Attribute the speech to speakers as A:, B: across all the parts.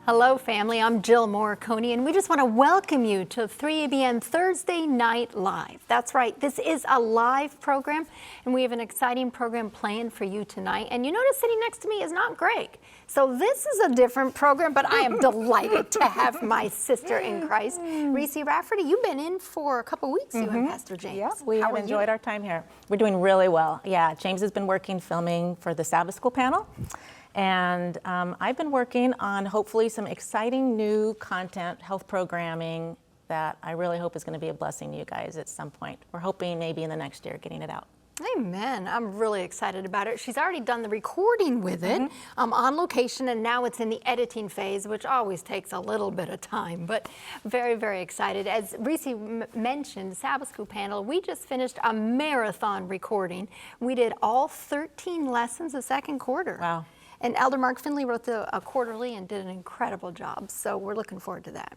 A: Hello, family. I'm Jill Morikone, and we just want to welcome you to 3ABN Thursday Night Live. That's right. This is a live program, and we have an exciting program planned for you tonight. And you notice sitting next to me is not Greg. So this is a different program, but I am delighted to have my sister in Christ, Risë Rafferty. You've been in for a couple weeks, you and Pastor James.
B: Yeah, we have enjoyed our time here. We're doing really well. Yeah, James has been working filming for the Sabbath School panel. And I've been working on hopefully some exciting new content, health programming that I really hope is going to be a blessing to you guys at some point. We're hoping maybe in the next year getting it out.
A: Amen. I'm really excited about it. She's already done the recording with it on location, and now it's in the editing phase, which always takes a little bit of time, but very, very excited. As Risë mentioned, Sabbath School panel, we just finished a marathon recording. We did all 13 lessons of second quarter.
B: Wow.
A: And Elder Mark Finley wrote the quarterly and did an incredible job, so we're looking forward to that.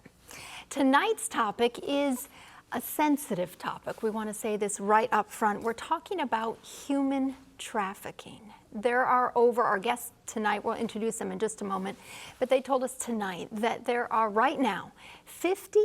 A: Tonight's topic is a sensitive topic. We want to say this right up front. We're talking about human trafficking. There are our guests tonight, we'll introduce them in just a moment, but they told us tonight that there are right now 50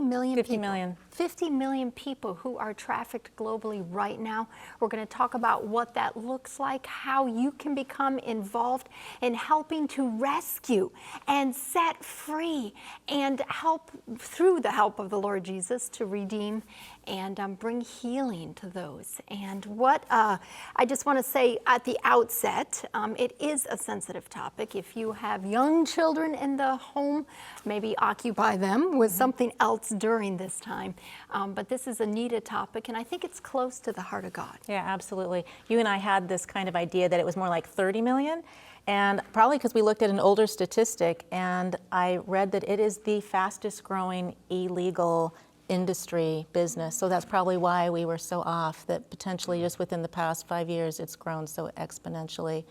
A: million people. 50 million people who are trafficked globally right now. We're going to talk about what that looks like, how you can become involved in helping to rescue and set free and help through the help of the Lord Jesus to redeem and bring healing to those. And what I just want to say at the outset, it is a sensitive topic. If you have young children in the home, maybe occupy them with something else during this time. But this is a needed topic, and I think it's close to the heart of God.
B: Yeah, absolutely. You and I had this kind of idea that it was more like 30 million, and probably because we looked at an older statistic, and I read that it is the fastest growing illegal industry business. So that's probably why we were so off, that potentially just within the past 5 years, it's grown so exponentially,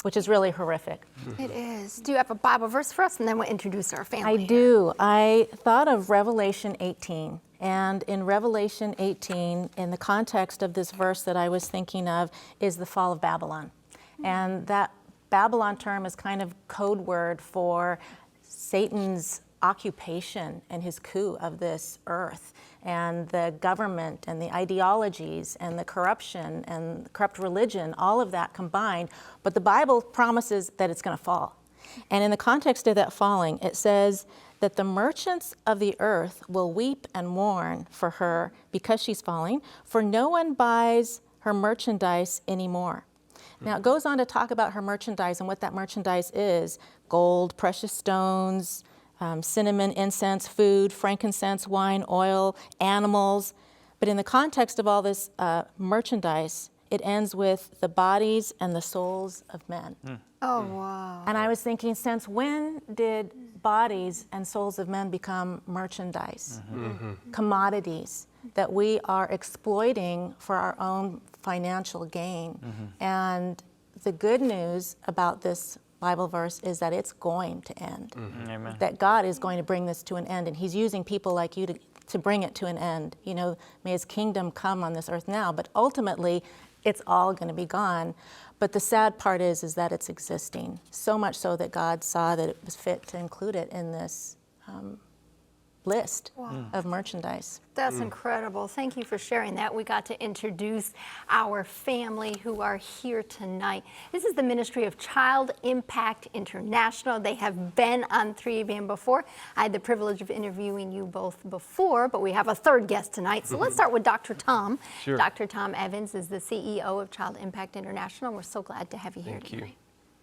B: which is really horrific.
A: It is. Do you have a Bible verse for us? And then we'll introduce our family.
B: I do. I thought of Revelation 18. And in Revelation 18, in the context of this verse that I was thinking of, is the fall of Babylon. And that Babylon term is kind of code word for Satan's occupation and his coup of this earth, and the government and the ideologies and the corruption and corrupt religion, all of that combined. But the Bible promises that it's going to fall. And in the context of that falling, it says that the merchants of the earth will weep and mourn for her because she's falling, for no one buys her merchandise anymore. Now, it goes on to talk about her merchandise and what that merchandise is: gold, precious stones, cinnamon, incense, food, frankincense, wine, oil, animals. But in the context of all this merchandise, it ends with the bodies and the souls of men.
A: Oh, wow.
B: And I was thinking, since when did bodies and souls of men become merchandise, commodities that we are exploiting for our own financial gain? And the good news about this Bible verse is that it's going to end. Amen. That God is going to bring this to an end, and he's using people like you to bring it to an end. You know, may his kingdom come on this earth now, but ultimately it's all going to be gone. But the sad part is that it's existing, so much so that God saw that it was fit to include it in this list of merchandise.
A: That's incredible. Thank you for sharing that. We got to introduce our family who are here tonight. This is the ministry of Child Impact International. They have been on 3ABN before. I had the privilege of interviewing you both before, but we have a third guest tonight. So let's start with Dr. Tom. Sure. Dr. Tom Evans is the CEO of Child Impact International. We're so glad to have you here tonight.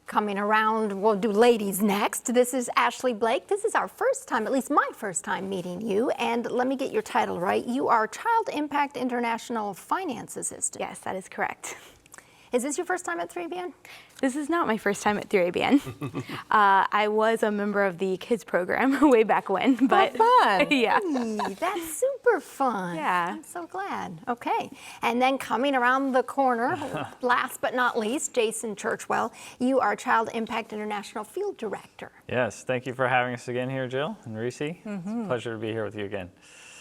A: Coming around, we'll do ladies next. This is Ashley Blake. This is our first time, at least my first time meeting you. And let me get your title right. You are Child Impact International Finance Assistant.
C: Yes, that is correct.
A: Is this your first time at 3ABN?
C: This is not my first time at 3ABN. I was a member of the kids program way back when. But
B: fun.
C: Yeah.
A: Hey, that's super fun.
C: Yeah.
A: I'm so glad. Okay. And then coming around the corner, last but not least, Jason Churchwell. You are Child Impact International Field Director.
D: Yes, thank you for having us again here, Jill and Risë. It's a pleasure to be here with you again.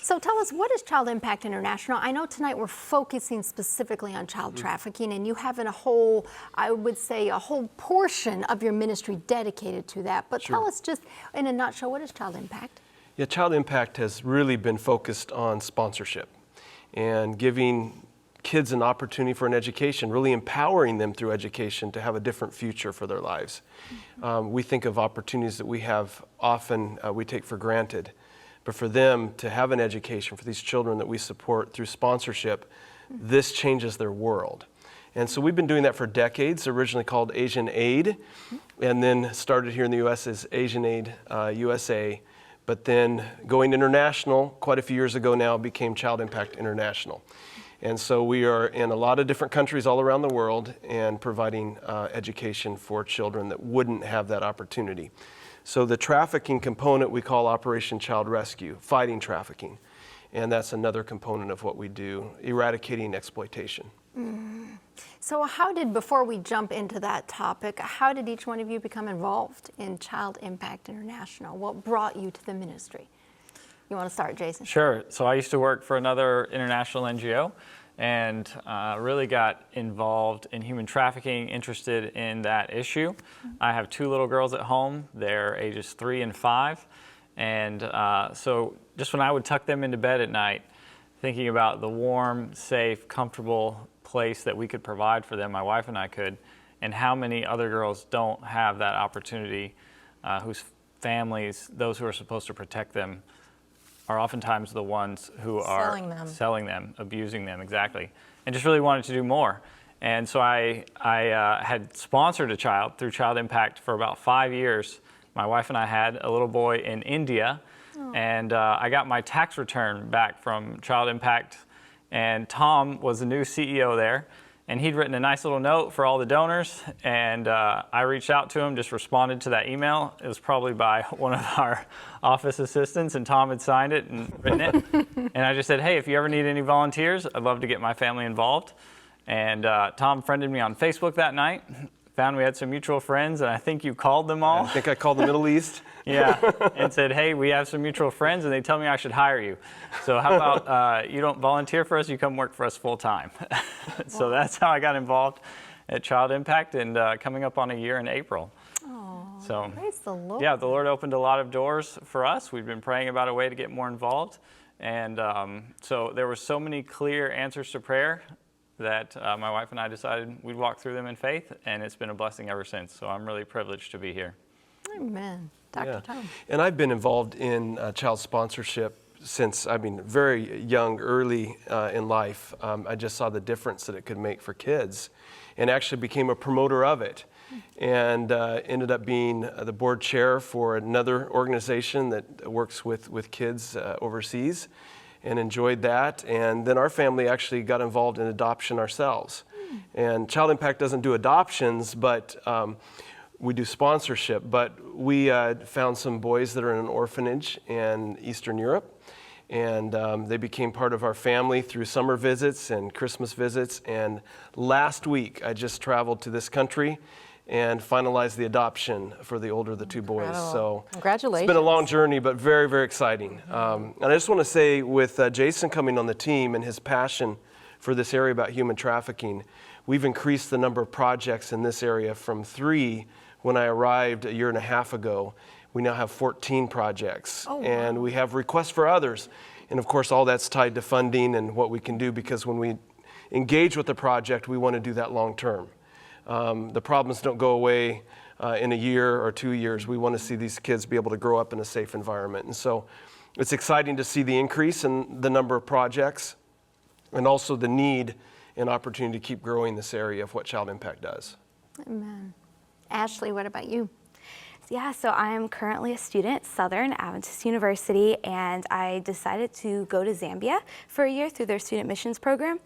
A: So tell us, what is Child Impact International? I know tonight we're focusing specifically on child trafficking, and you have a whole, I would say, a whole portion of your ministry dedicated to that. But tell us just in a nutshell, what is Child Impact?
D: Yeah, Child Impact has really been focused on sponsorship and giving kids an opportunity for an education, really empowering them through education to have a different future for their lives. We think of opportunities that we have often we take for granted, but for them to have an education, for these children that we support through sponsorship, this changes their world. And so we've been doing that for decades, originally called Asian Aid, and then started here in the U.S. as Asian Aid USA, but then going international quite a few years ago now became Child Impact International. And so we are in a lot of different countries all around the world and providing education for children that wouldn't have that opportunity. So the trafficking component we call Operation Child Rescue, fighting trafficking. And that's another component of what we do, eradicating exploitation.
A: So before we jump into that topic, how did each one of you become involved in Child Impact International? What brought you to the ministry? You want to start, Jason?
E: Sure. So I used to work for another international NGO and really got involved in human trafficking, interested in that issue. I have 2 little girls at home. They're ages 3 and 5. And so just when I would tuck them into bed at night, thinking about the warm, safe, comfortable place that we could provide for them, my wife and I could, and how many other girls don't have that opportunity, whose families, those who are supposed to protect them, are oftentimes the ones who are selling them, abusing them, exactly, and just really wanted to do more. And so I had sponsored a child through Child Impact for about 5 years. My wife and I had a little boy in India, and I got my tax return back from Child Impact, and Tom was the new CEO there, and he'd written a nice little note for all the donors, and I reached out to him, just responded to that email. It was probably by one of our office assistants, and Tom had signed it and written it. And I just said, hey, if you ever need any volunteers, I'd love to get my family involved. And Tom friended me on Facebook that night, found we had some mutual friends, and I think you called them all.
D: I think I called the Middle East.
E: Yeah, and said, hey, we have some mutual friends, and they tell me I should hire you. So how about you don't volunteer for us, you come work for us full time. So that's how I got involved at Child Impact, and coming up on a year in April.
A: Oh,
E: so
A: praise the Lord.
E: Yeah, the Lord opened a lot of doors for us. We've been praying about a way to get more involved. And so there were so many clear answers to prayer that my wife and I decided we'd walk through them in faith, and it's been a blessing ever since. So I'm really privileged to be here.
A: Amen. Dr. Tom.
D: And I've been involved in child sponsorship since, very young, early in life. I just saw the difference that it could make for kids and actually became a promoter of it. And ended up being the board chair for another organization that works with kids overseas, and enjoyed that. And then our family actually got involved in adoption ourselves. And Child Impact doesn't do adoptions, but we do sponsorship. But we found some boys that are in an orphanage in Eastern Europe, and they became part of our family through summer visits and Christmas visits. And last week, I just traveled to this country and finalized the adoption for the older of the 2 boys. So
B: congratulations.
D: It's been a long journey, but very, very exciting. And I just want to say, with Jason coming on the team and his passion for this area about human trafficking, we've increased the number of projects in this area from 3 when I arrived a year and a half ago. We now have 14 projects.
A: Oh, wow.
D: And we have requests for others. And of course, all that's tied to funding and what we can do, because when we engage with the project, we want to do that long term. The problems don't go away in a year or 2 years. We want to see these kids be able to grow up in a safe environment. And so it's exciting to see the increase in the number of projects, and also the need and opportunity to keep growing this area of what Child Impact does.
A: Amen. Ashley, what about you?
C: Yeah, so I'm currently a student at Southern Adventist University, and I decided to go to Zambia for a year through their student missions program.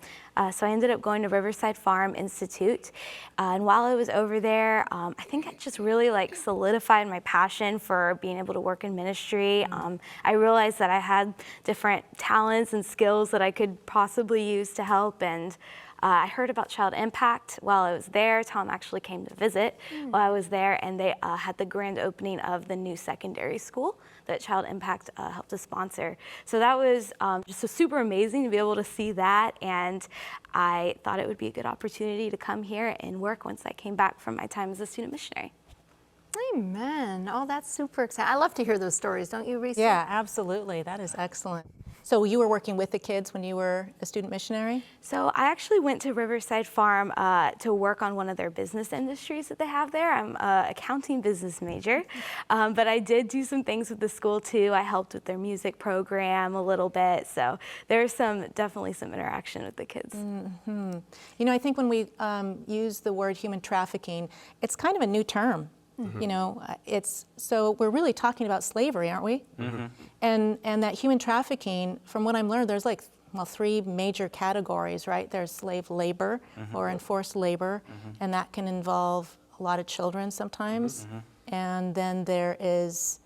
C: So I ended up going to Riverside Farm Institute, and while I was over there, I think it just really solidified my passion for being able to work in ministry. I realized that I had different talents and skills that I could possibly use to help, and I heard about Child Impact while I was there. Tom actually came to visit while I was there, and they had the grand opening of the new secondary school that Child Impact helped to sponsor. So that was just so super amazing to be able to see that, and I thought it would be a good opportunity to come here and work once I came back from my time as a student missionary.
A: Amen. Oh, that's super exciting. I love to hear those stories, don't you, Risë?
B: Yeah, absolutely. That is excellent. So you were working with the kids when you were a student missionary?
C: So I actually went to Riverside Farm to work on one of their business industries that they have there. I'm an accounting business major, but I did do some things with the school too. I helped with their music program a little bit, so there's definitely some interaction with the kids.
B: Mm-hmm. You know, I think when we use the word human trafficking, it's kind of a new term. You know, so we're really talking about slavery, aren't we? And that human trafficking, from what I'm learned, there's like, well, 3 major categories, right? There's slave labor or enforced labor, and that can involve a lot of children sometimes. And then there is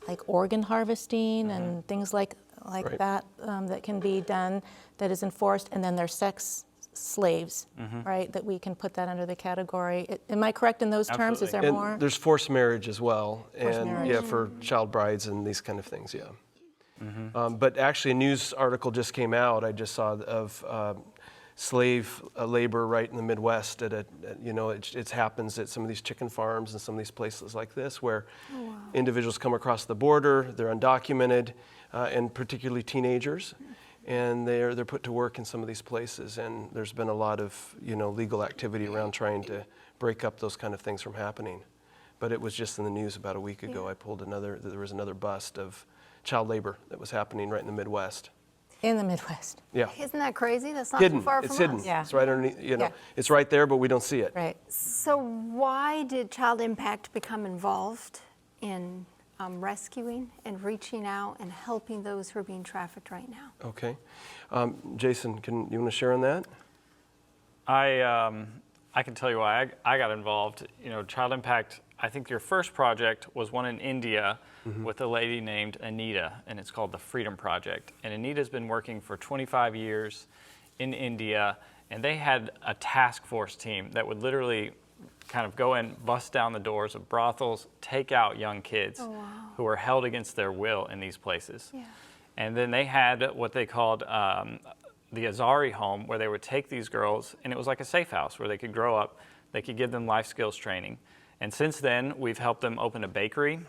B: like organ harvesting and things like
D: Right.
B: that that can be done that is enforced. And then there's sex slaves, right? That we can put that under the category. Am I correct in those terms? Is there
D: And
B: more?
D: there's forced marriage as well, and
B: marriage.
D: yeah, for child brides and these kind of things, yeah. But actually, a news article just came out. I just saw of slave labor right in the Midwest. You know, it happens at some of these chicken farms and some of these places like this, where individuals come across the border. They're undocumented, and particularly teenagers. And they're put to work in some of these places, and there's been a lot of legal activity around trying to break up those kind of things from happening. But it was just in the news about a week ago. I pulled there was another bust of child labor that was happening right in the Midwest.
B: In the Midwest.
D: Yeah,
A: Isn't that crazy? That's not
D: hidden.
A: too far
D: It's
A: from
D: hidden.
A: us.
B: Yeah.
D: It's right underneath.
B: Yeah.
D: It's right there, but we don't see it.
B: Right.
A: So why did Child Impact become involved in rescuing and reaching out and helping those who are being trafficked right now?
D: Okay, Jason, you want to share on that?
E: I can tell you why I got involved. You know, Child Impact, I think your first project was one in India with a lady named Anita, and it's called the Freedom Project. And Anita's been working for 25 years in India, and they had a task force team that would literally kind of go in, bust down the doors of brothels, take out young kids who were held against their will in these places.
A: Yeah.
E: And then they had what they called the Azari home, where they would take these girls, and it was like a safe house where they could grow up, they could give them life skills training. And since then, we've helped them open a bakery.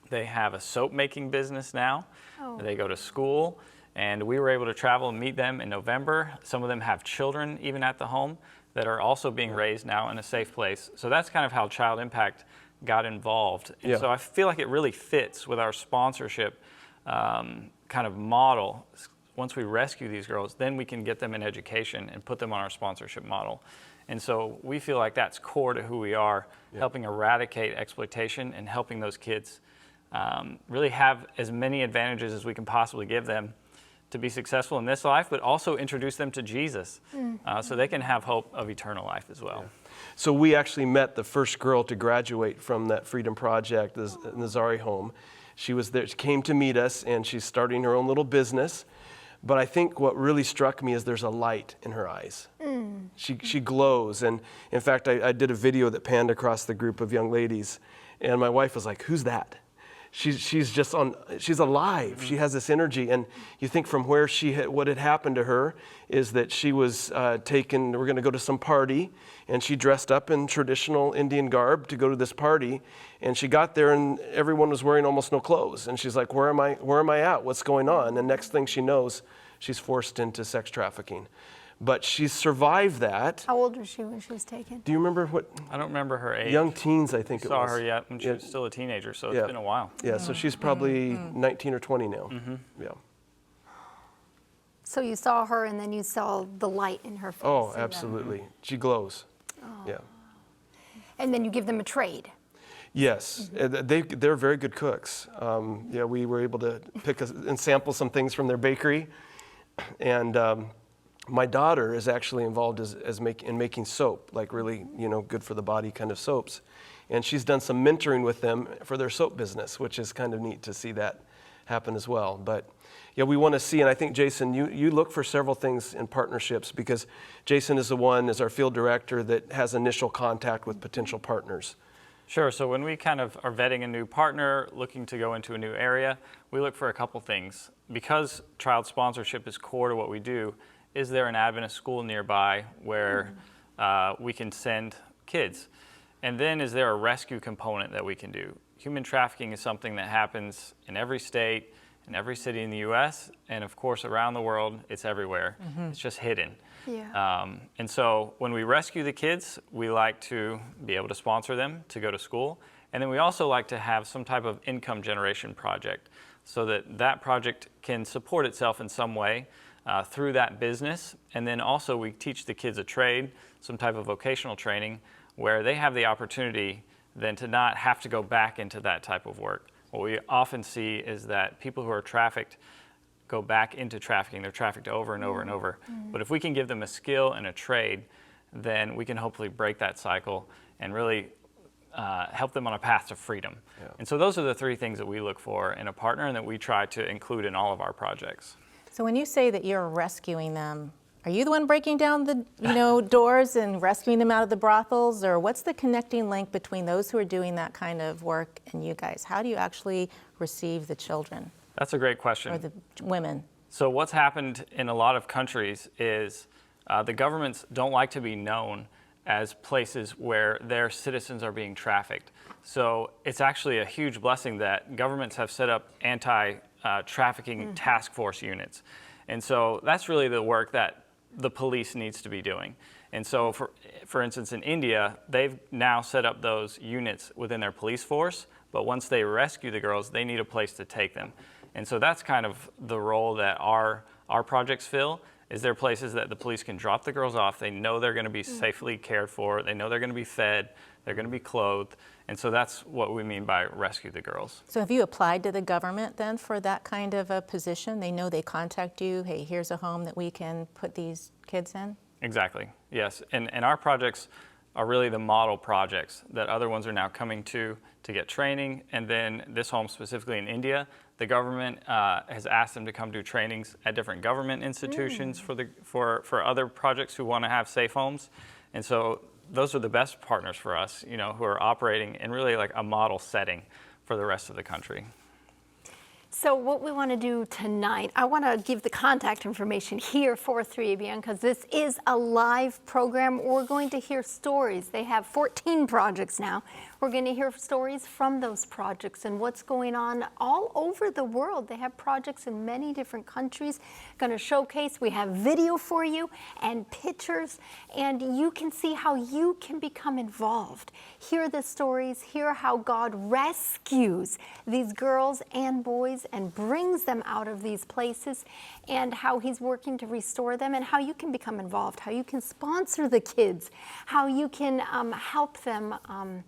E: They have a soap making business now. They go to school, and we were able to travel and meet them in November. Some of them have children even at the home that are also being raised now in a safe place. So that's kind of how Child Impact got involved. And so I feel like it really fits with our sponsorship kind of model. Once we rescue these girls, then we can get them in education and put them on our sponsorship model. And so we feel like that's core to who we are, helping eradicate exploitation and helping those kids really have as many advantages as we can possibly give them to be successful in this life, but also introduce them to Jesus so they can have hope of eternal life as well.
D: So we actually met the first girl to graduate from that Freedom Project, the Nazari home. She was there, she came to meet us, and she's starting her own little business. But I think what really struck me is there's a light in her eyes. She glows. And in fact, I did a video that panned across the group of young ladies, and my wife was like, "Who's that?" She's alive. She has this energy, and you think from where what had happened to her is that she was taken. We're going to go to some party, and she dressed up in traditional Indian garb to go to this party, and she got there, and everyone was wearing almost no clothes, and she's like, "Where am I at? What's going on?" And next thing she knows, she's forced into sex trafficking. But she survived that.
A: How old was she when she was taken?
D: Do you remember what?
E: I don't remember her age.
D: Young teens, I think it was.
E: Saw her yet when she was still a teenager, so it's been a while.
D: Yeah, so she's probably 19 or 20 now. Yeah.
A: So you saw her, and then you saw the light in her face.
D: Oh, absolutely. She glows. Yeah.
A: And then you give them a trade.
D: Yes, they're very good cooks. Yeah, we were able to pick and sample some things from their bakery, and my daughter is actually involved in making soap, like really, good for the body kind of soaps. And she's done some mentoring with them for their soap business, which is kind of neat to see that happen as well. But yeah, we want to see, and I think, Jason, you look for several things in partnerships, because Jason is the one, as our field director, that has initial contact with potential partners.
E: Sure. So when we kind of are vetting a new partner, looking to go into a new area, we look for a couple things. Because child sponsorship is core to what we do, is there an Adventist school nearby where we can send kids? And then is there a rescue component that we can do? Human trafficking is something that happens in every state, in every city in the U.S., and of course around the world. It's everywhere. It's just hidden.
A: Yeah.
E: And so when we rescue the kids, we like to be able to sponsor them to go to school. And then we also like to have some type of income generation project, so that that project can support itself in some way through that business. And then also we teach the kids a trade, some type of vocational training, where they have the opportunity then to not have to go back into that type of work. What we often see is that people who are trafficked go back into trafficking. They're trafficked over and over and over. But if we can give them a skill and a trade, then we can hopefully break that cycle and really help them on a path to freedom.
D: Yeah.
E: And so those are the three things that we look for in a partner and that we try to include in all of our projects.
B: So when you say that you're rescuing them, are you the one breaking down the doors and rescuing them out of the brothels, or what's the connecting link between those who are doing that kind of work and you guys? How do you actually receive the children
E: That's a great question.
B: or the women?
E: So what's happened in a lot of countries is the governments don't like to be known as places where their citizens are being trafficked. So it's actually a huge blessing that governments have set up anti-trafficking task force units. And so that's really the work that the police needs to be doing. And so for instance, in India, they've now set up those units within their police force, but once they rescue the girls, they need a place to take them. And so that's kind of the role that our projects fill, is there places that the police can drop the girls off. They know they're going to be safely cared for. They know they're going to be fed. They're going to be clothed. And so that's what we mean by rescue the girls.
B: So have you applied to the government then for that kind of a position? They know, they contact you, hey, here's a home that we can put these kids in?
E: Exactly, yes. And our projects are really the model projects that other ones are now coming to get training. And then this home specifically in India, the government has asked them to come do trainings at different government institutions for other projects who want to have safe homes. And so those are the best partners for us, who are operating in really like a model setting for the rest of the country.
A: So what we want to do tonight, I want to give the contact information here for 3ABN, because this is a live program. We're going to hear stories. They have 14 projects now. We're going to hear stories from those projects and what's going on all over the world. They have projects in many different countries. Going to showcase. We have video for you and pictures, and you can see how you can become involved. Hear the stories, hear how God rescues these girls and boys and brings them out of these places, and how he's working to restore them, and how you can become involved, how you can sponsor the kids, how you can help them on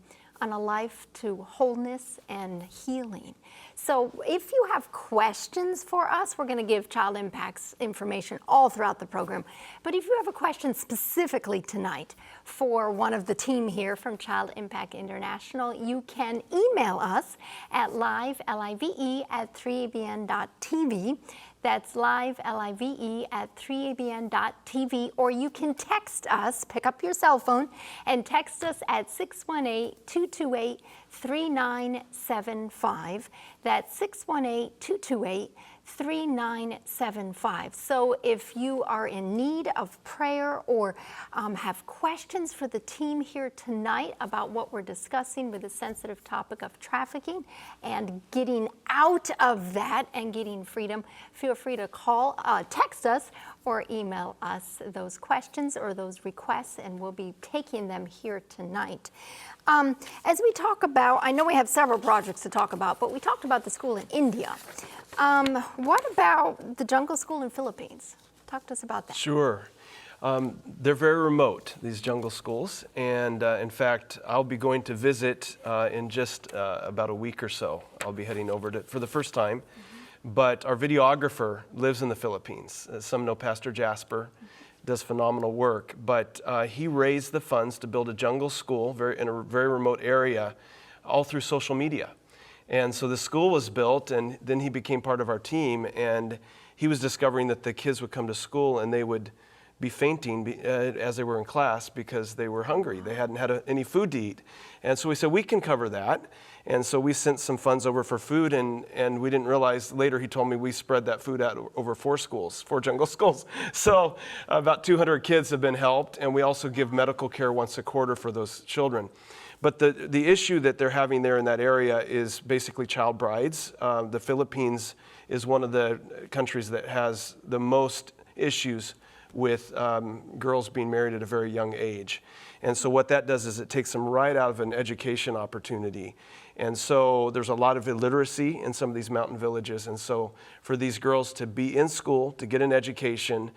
A: a life to wholeness and healing. So if you have questions for us, we're going to give Child Impact's information all throughout the program. But if you have a question specifically tonight for one of the team here from Child Impact International, you can email us at live@3abn.tv. That's live, L-I-V-E, @3abn.tv, or you can text us, pick up your cell phone, and text us at 618-228-3975. That's 618-228-3975. So if you are in need of prayer or have questions for the team here tonight about what we're discussing with the sensitive topic of trafficking and getting out of that and getting freedom, feel free to call, text us, or email us those questions or those requests, and we'll be taking them here tonight. As we talk about, I know we have several projects to talk about, but we talked about the school in India. What about the jungle school in Philippines? Talk to us about that.
D: Sure. They're very remote, these jungle schools, and in fact, I'll be going to visit in just about a week or so. I'll be heading over to for the first time. But our videographer lives in the Philippines. Some know Pastor Jasper, does phenomenal work. But he raised the funds to build a jungle school in a very remote area, all through social media. And so the school was built, and then he became part of our team, and he was discovering that the kids would come to school and they would be fainting as they were in class because they were hungry. They hadn't had any food to eat. And so we said, we can cover that. And so we sent some funds over for food, and we didn't realize, later he told me we spread that food out over 4 jungle schools. So about 200 kids have been helped, and we also give medical care once a quarter for those children. But the issue that they're having there in that area is basically child brides. The Philippines is one of the countries that has the most issues with girls being married at a very young age. And so what that does is it takes them right out of an education opportunity. And so there's a lot of illiteracy in some of these mountain villages. And so for these girls to be in school, to get an education,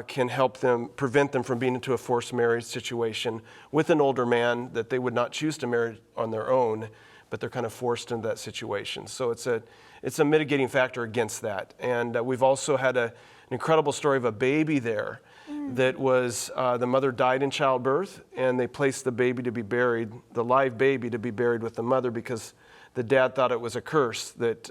D: can help them, prevent them from being into a forced marriage situation with an older man that they would not choose to marry on their own, but they're kind of forced into that situation. So it's a mitigating factor against that. And we've also had an incredible story of a baby there that was, the mother died in childbirth, and they placed the baby to be buried, the live baby to be buried with the mother, because the dad thought it was a curse, that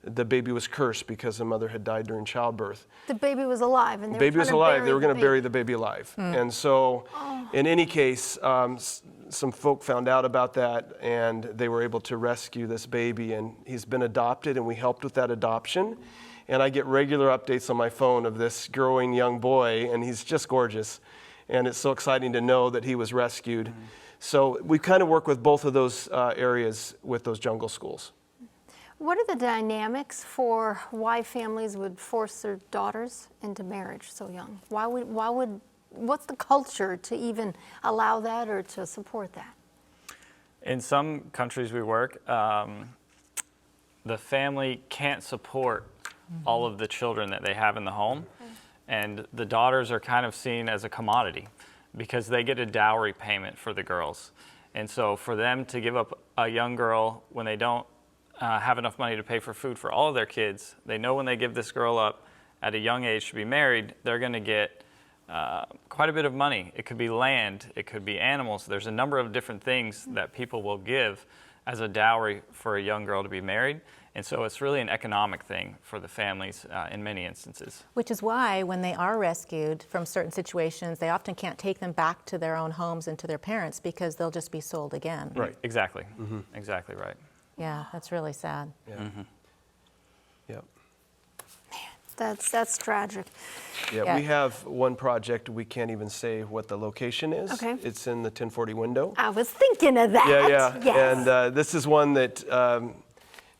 D: the baby was cursed because the mother had died during childbirth.
A: The baby was alive, and
D: The baby was alive. They were going to bury the baby alive. And so, in any case, some folk found out about that, and they were able to rescue this baby, and he's been adopted, and we helped with that adoption. And I get regular updates on my phone of this growing young boy, and he's just gorgeous. And it's so exciting to know that he was rescued. So we kind of work with both of those areas with those jungle schools.
A: What are the dynamics for why families would force their daughters into marriage so young? What's the culture to even allow that or to support that?
E: In some countries we work, the family can't support all of the children that they have in the home. And the daughters are kind of seen as a commodity because they get a dowry payment for the girls. And so for them to give up a young girl when they don't have enough money to pay for food for all of their kids, they know when they give this girl up at a young age to be married, they're going to get quite a bit of money. It could be land, it could be animals. There's a number of different things that people will give as a dowry for a young girl to be married. And so it's really an economic thing for the families in many instances.
B: Which is why when they are rescued from certain situations, they often can't take them back to their own homes and to their parents because they'll just be sold again.
D: Right.
E: Exactly. Exactly right.
B: Yeah, that's really sad.
D: Yeah. Yep.
A: That's tragic.
D: Yeah, we have one project, we can't even say what the location is.
A: Okay.
D: It's in the 1040 window.
A: I was thinking of that.
D: Yeah.
A: Yes.
D: And this is one that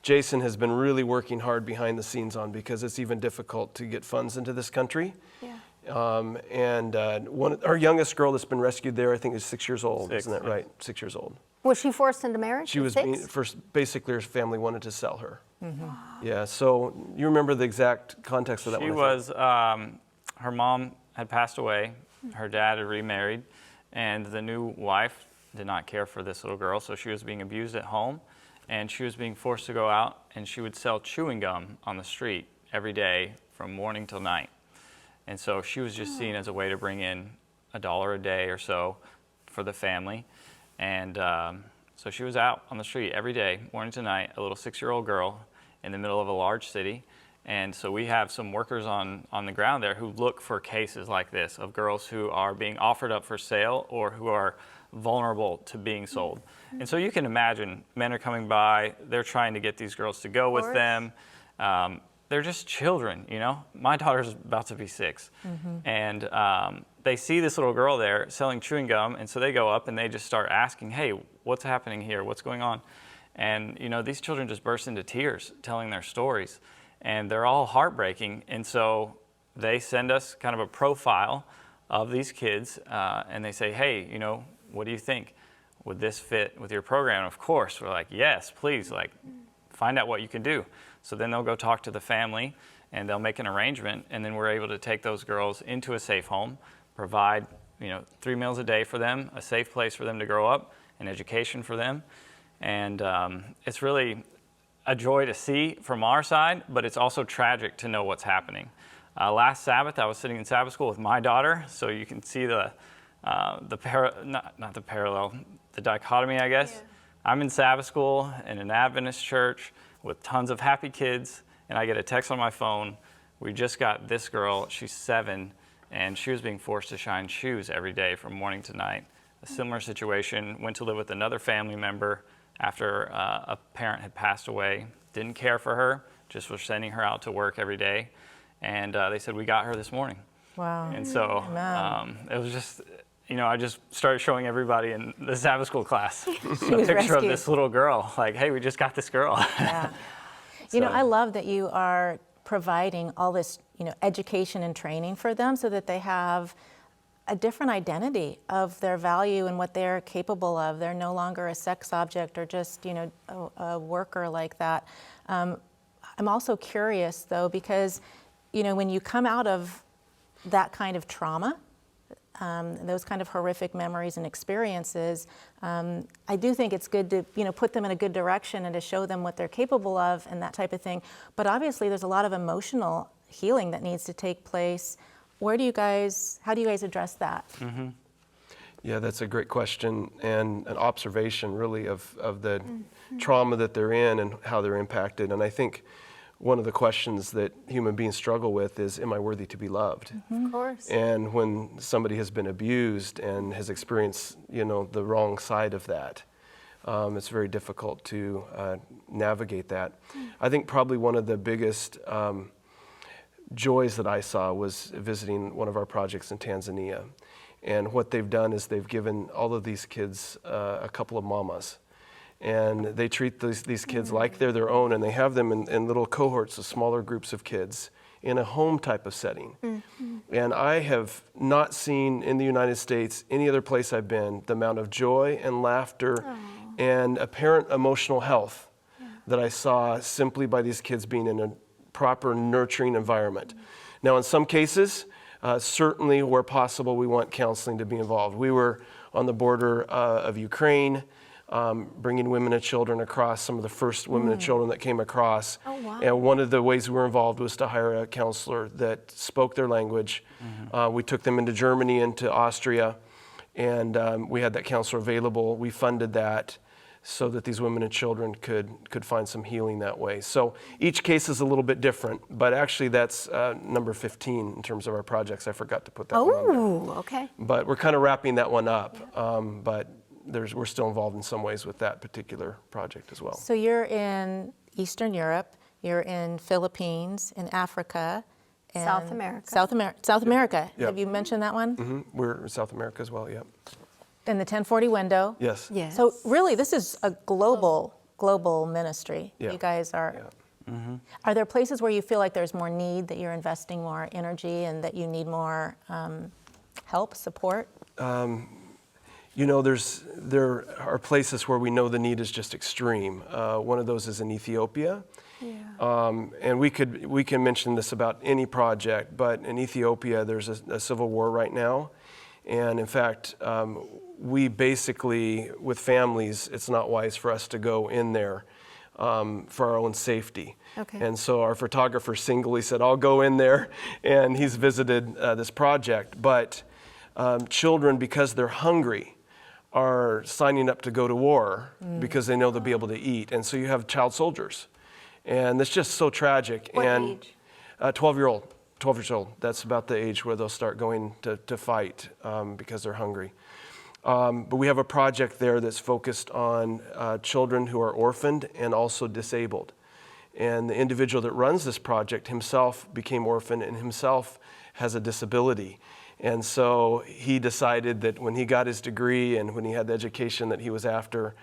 D: Jason has been really working hard behind the scenes on because it's even difficult to get funds into this country.
A: Yeah.
D: Our youngest girl that's been rescued there, I think, is 6 years old.
E: 6,
D: isn't that
E: yeah.
D: right? 6 years old.
A: Was she forced into marriage?
D: She
A: at
D: was
A: 6?
D: basically her family wanted to sell her. Yeah. So you remember the exact context of that
E: She
D: one?
E: was, her mom had passed away, her dad had remarried, and the new wife did not care for this little girl, so she was being abused at home, and she was being forced to go out, and she would sell chewing gum on the street every day from morning till night. And so she was just seen as a way to bring in $1 a day or so for the family. And so she was out on the street every day, morning to night, a little 6-year-old girl in the middle of a large city. And so we have some workers on the ground there who look for cases like this of girls who are being offered up for sale or who are vulnerable to being sold. And so you can imagine men are coming by, they're trying to get these girls to go with them. They're just children, you know. My daughter's about to be 6. And they see this little girl there selling chewing gum, and so they go up and they just start asking, hey, what's happening here? What's going on? And, you know, these children just burst into tears telling their stories, and they're all heartbreaking. And so they send us kind of a profile of these kids, and they say, hey, you know, what do you think? Would this fit with your program? And of course, we're like, yes, please, like, find out what you can do. So then they'll go talk to the family, and they'll make an arrangement, and then we're able to take those girls into a safe home, provide, you know, 3 meals a day for them, a safe place for them to grow up, an education for them. And it's really a joy to see from our side, but it's also tragic to know what's happening. Last Sabbath, I was sitting in Sabbath school with my daughter, so you can see the dichotomy, I guess. I'm in Sabbath school in an Adventist church with tons of happy kids, and I get a text on my phone. We just got this girl, she's 7, and she was being forced to shine shoes every day from morning to night. A similar situation, went to live with another family member after a parent had passed away. Didn't care for her, just was sending her out to work every day. And they said, we got her this morning.
B: Wow.
E: And so it was just, I just started showing everybody in the Sabbath school class a picture
B: rescued.
E: of this little girl. Like, hey, we just got this girl.
B: Yeah. I love that you are providing all this, education and training for them so that they have a different identity of their value and what they're capable of. They're no longer a sex object or just, a worker like that. I'm also curious, though, because, when you come out of that kind of trauma, those kind of horrific memories and experiences, I do think it's good to, put them in a good direction and to show them what they're capable of and that type of thing. But obviously, there's a lot of emotional healing that needs to take place. How do you guys address that?
D: Mm-hmm. Yeah, that's a great question and an observation really of the trauma that they're in and how they're impacted. And I think one of the questions that human beings struggle with is, am I worthy to be loved?
A: Of course.
D: And when somebody has been abused and has experienced, the wrong side of that, it's very difficult to navigate that. I think probably one of the biggest joys that I saw was visiting one of our projects in Tanzania. And what they've done is they've given all of these kids a couple of mamas. And they treat these kids like they're their own, and they have them in little cohorts of smaller groups of kids in a home type of setting. Mm-hmm. And I have not seen in the United States, any other place I've been, the amount of joy and laughter and apparent emotional health that I saw simply by these kids being in a proper nurturing environment. Now, in some cases, certainly where possible, we want counseling to be involved. We were on the border of Ukraine, bringing women and children across, some of the first women and children that came across.
A: Oh, wow.
D: And one of the ways we were involved was to hire a counselor that spoke their language. We took them into Germany, into Austria, and we had that counselor available. We funded that so that these women and children could find some healing that way. So each case is a little bit different, but actually that's number 15 in terms of our projects. I forgot to put that one on there.
A: Oh, okay.
D: But we're kind of wrapping that one up, but we're still involved in some ways with that particular project as well.
B: So you're in Eastern Europe, you're in Philippines, in Africa, and
A: South America.
B: South America.
D: Yep.
B: Have you mentioned that one?
D: Mm-hmm. We're in South America as well, yep.
B: In the 1040 window.
D: Yes.
A: Yes.
B: So really, this is a global ministry.
D: Yeah.
B: You guys are.
D: Yeah.
B: Are there places where you feel like there's more need, that you're investing more energy, and that you need more help, support?
D: There are places where we know the need is just extreme. One of those is in Ethiopia. Yeah. And we can mention this about any project, but in Ethiopia there's a civil war right now. And in fact, we basically, with families, it's not wise for us to go in there for our own safety.
A: Okay.
D: And so our photographer singly said, I'll go in there, and he's visited this project. But children, because they're hungry, are signing up to go to war because they know they'll be able to eat. And so you have child soldiers. And it's just so tragic.
A: What
D: and
A: age?
D: 12 years old. That's about the age where they'll start going to fight because they're hungry. But we have a project there that's focused on children who are orphaned and also disabled. And the individual that runs this project himself became orphaned and himself has a disability. And so he decided that when he got his degree and when he had the education that he was after,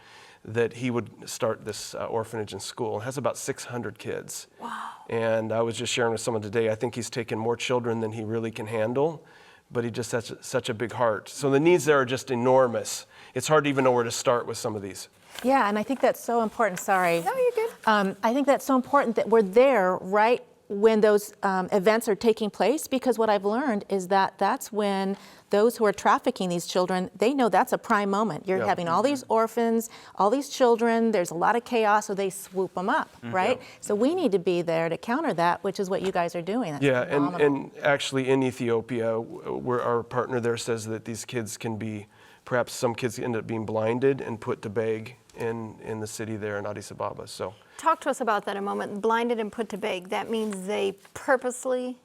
D: that he would start this orphanage and school. It has about 600 kids.
A: Wow.
D: And I was just sharing with someone today, I think he's taken more children than he really can handle, but he just has such a big heart. So the needs there are just enormous. It's hard to even know where to start with some of these.
B: Yeah, and I think that's so important. Sorry.
A: No, you're good.
B: I think that's so important that we're there right when those events are taking place, because what I've learned is that that's when those who are trafficking these children, they know that's a prime moment. You're having all these orphans, all these children, there's a lot of chaos, so they swoop them up, right? So we need to be there to counter that, which is what you guys are doing. That's phenomenal.
D: And actually in Ethiopia, where our partner there says that these kids can be, perhaps some kids end up being blinded and put to beg in the city there in Addis Ababa. So
A: Talk to us about that a moment. Blinded and put to beg. That means they purposely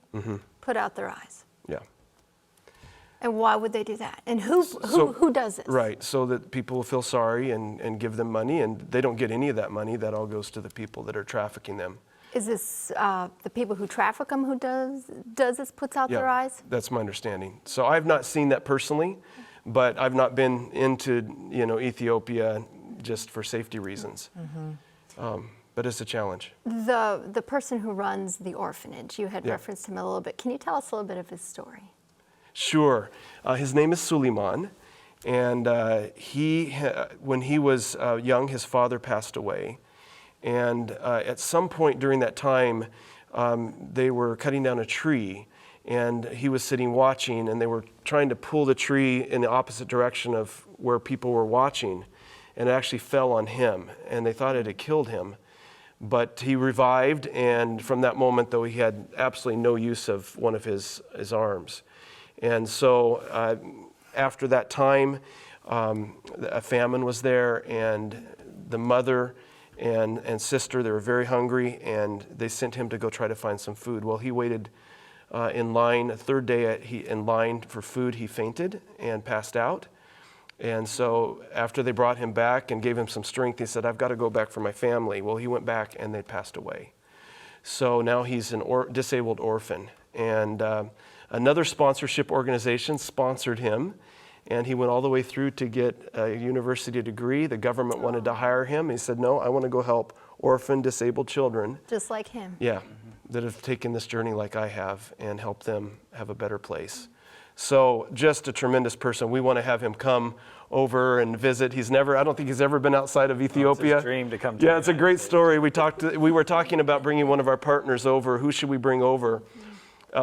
A: put out their eyes.
D: yeah.
A: And why would they do that? And who does this?
D: Right, so that people will feel sorry and give them money, and they don't get any of that money. That all goes to the people that are trafficking them.
A: Is this the people who traffic them who does this, puts out their eyes?
D: That's my understanding. So I've not seen that personally, but I've not been into Ethiopia just for safety reasons. But it's a challenge.
A: The person who runs the orphanage, you had
D: Yeah.
A: referenced him a little bit. Can you tell us a little bit of his story?
D: Sure. His name is Suleiman, and when he was young, his father passed away. And at some point during that time, they were cutting down a tree, and he was sitting watching, and they were trying to pull the tree in the opposite direction of where people were watching, and it actually fell on him, and they thought it had killed him. But he revived, and from that moment, though, he had absolutely no use of one of his arms. And so after that time, a famine was there, and the mother and sister, they were very hungry, and they sent him to go try to find some food. Well, he waited in line. The third day in line for food, he fainted and passed out. And so after they brought him back and gave him some strength, he said, I've got to go back for my family. Well, he went back, and they passed away. So now he's a disabled orphan. And another sponsorship organization sponsored him, and he went all the way through to get a university degree. The government wanted to hire him. He said, no, I want to go help orphan, disabled children.
A: Just like him.
D: Yeah, that have taken this journey like I have and help them have a better place. So just a tremendous person. We want to have him come over and visit. I don't think he's ever been outside of Ethiopia.
E: It's his dream to come to
D: Yeah, it's a great story. We were talking about bringing one of our partners over. Who should we bring over?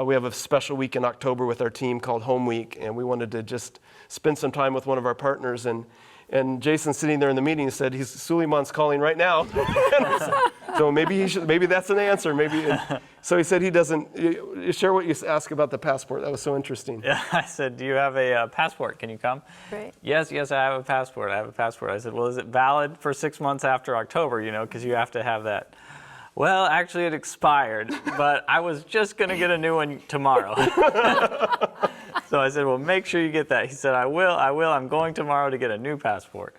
D: We have a special week in October with our team called Home Week, and we wanted to just spend some time with one of our partners. And Jason, sitting there in the meeting, said, Suleiman's calling right now. So maybe that's an answer. So he said he doesn't. Share what you asked about the passport. That was so interesting.
E: Yeah, I said, do you have a passport? Can you come?
A: Right.
E: Yes, I have a passport. I said, well, is it valid for 6 months after October, because you have to have that. Well, actually, it expired, but I was just going to get a new one tomorrow. So I said, well, make sure you get that. He said, I will. I'm going tomorrow to get a new passport.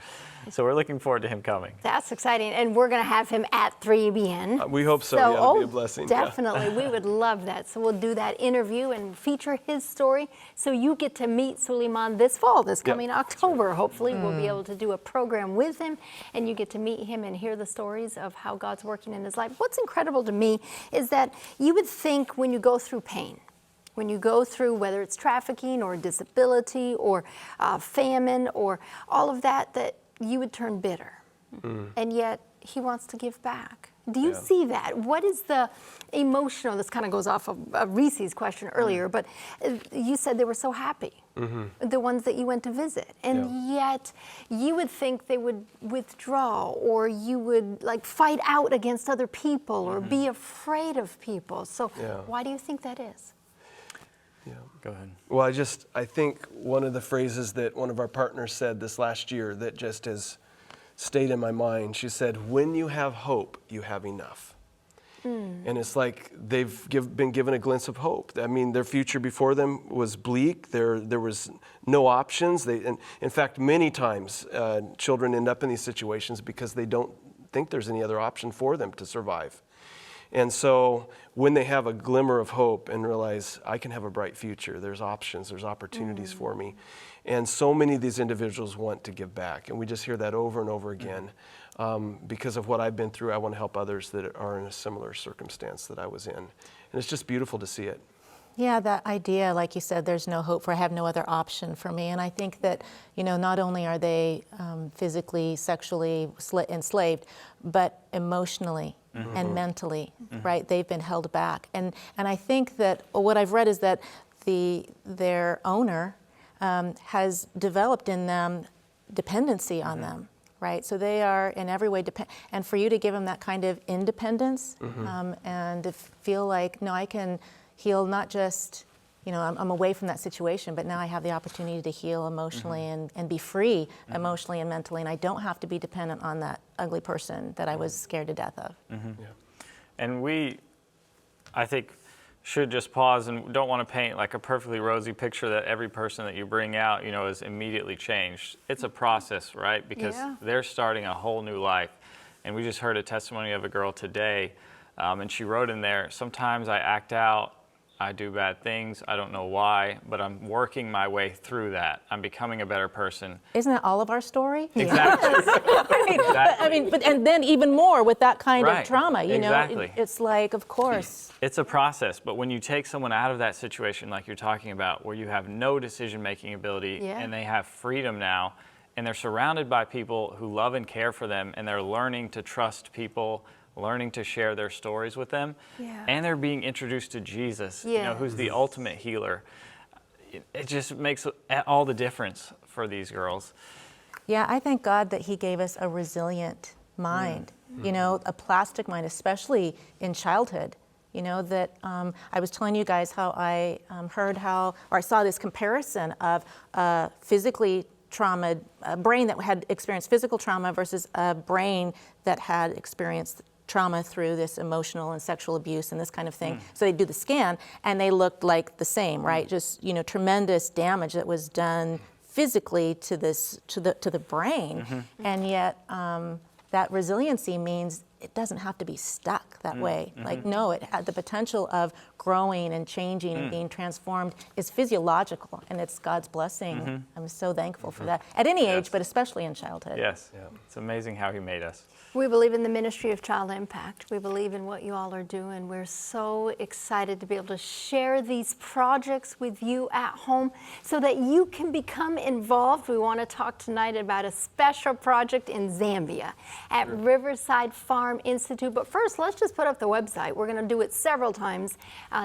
E: So we're looking forward to him coming.
A: That's exciting. And we're going to have him at 3BN.
D: We hope so. Yeah, it'll be a blessing.
A: Definitely. We would love that. So we'll do that interview and feature his story. So you get to meet Suleiman this fall, this coming October. Hopefully we'll be able to do a program with him, and you get to meet him and hear the stories of how God's working in his life. What's incredible to me is that you would think when you go through pain, when you go through whether it's trafficking or disability or famine or all of that, that you would turn bitter. And yet he wants to give back. Do you see that? What is the emotional, this kind of goes off of Reese's question earlier, but you said they were so happy, the ones that you went to visit. And yet you would think they would withdraw, or you would fight out against other people or be afraid of people. So why do you think that is?
D: Yeah.
E: Go ahead.
D: Well, I think one of the phrases that one of our partners said this last year that just has stayed in my mind, she said, when you have hope, you have enough. And it's like they've been given a glimpse of hope. I mean, their future before them was bleak. There was no options. And in fact, many times children end up in these situations because they don't think there's any other option for them to survive. And so when they have a glimmer of hope and realize I can have a bright future, there's options, there's opportunities for me. And so many of these individuals want to give back. And we just hear that over and over again. Because of what I've been through, I want to help others that are in a similar circumstance that I was in. And it's just beautiful to see it.
B: Yeah, that idea, like you said, there's no hope, for I have no other option for me. And I think that, not only are they physically, sexually enslaved, but emotionally and mentally, right? They've been held back. And I think that what I've read is that their owner has developed in them dependency on them, right? So they are in every way and for you to give them that kind of independence and to feel like, no, I can heal not just you know, I'm away from that situation, but now I have the opportunity to heal emotionally and be free emotionally and mentally, and I don't have to be dependent on that ugly person that I was scared to death of.
E: And we, I think, should just pause and don't want to paint like a perfectly rosy picture that every person that you bring out, you know, is immediately changed. It's a process, right? Because they're starting a whole new life. And we just heard a testimony of a girl today, and she wrote in there, sometimes I act out, I do bad things, I don't know why, but I'm working my way through that. I'm becoming a better person.
B: Isn't that all of our story?
E: Exactly.
B: I mean, and then even more with that kind of trauma, you
E: exactly.
B: know, it's like, of course.
E: It's a process, but when you take someone out of that situation like you're talking about, where you have no decision-making ability and they have freedom now, and they're surrounded by people who love and care for them, and they're learning to trust people, learning to share their stories with them, and they're being introduced to Jesus, you know, who's the ultimate healer. It just makes all the difference for these girls.
B: Yeah, I thank God that He gave us a resilient mind, you know, a plastic mind, especially in childhood. You know, that I was telling you guys how I heard how, or I saw this comparison of physically trauma, a brain that had experienced physical trauma versus a brain that had experienced trauma through this emotional and sexual abuse and this kind of thing. So they do the scan and they looked like the same, right? Just, you know, tremendous damage that was done physically to this, to the brain. And yet that resiliency means it doesn't have to be stuck that way. Like, no, it had the potential of growing and changing and being transformed is physiological, and it's God's blessing. I'm so thankful for that. At any age, but especially in childhood.
E: Yes, it's amazing how He made us.
A: We believe in the ministry of Child Impact. We believe in what you all are doing. We're so excited to be able to share these projects with you at home so that you can become involved. We want to talk tonight about a special project in Zambia at Riverside Farm Institute. But first, let's just put up the website. We're going to do it several times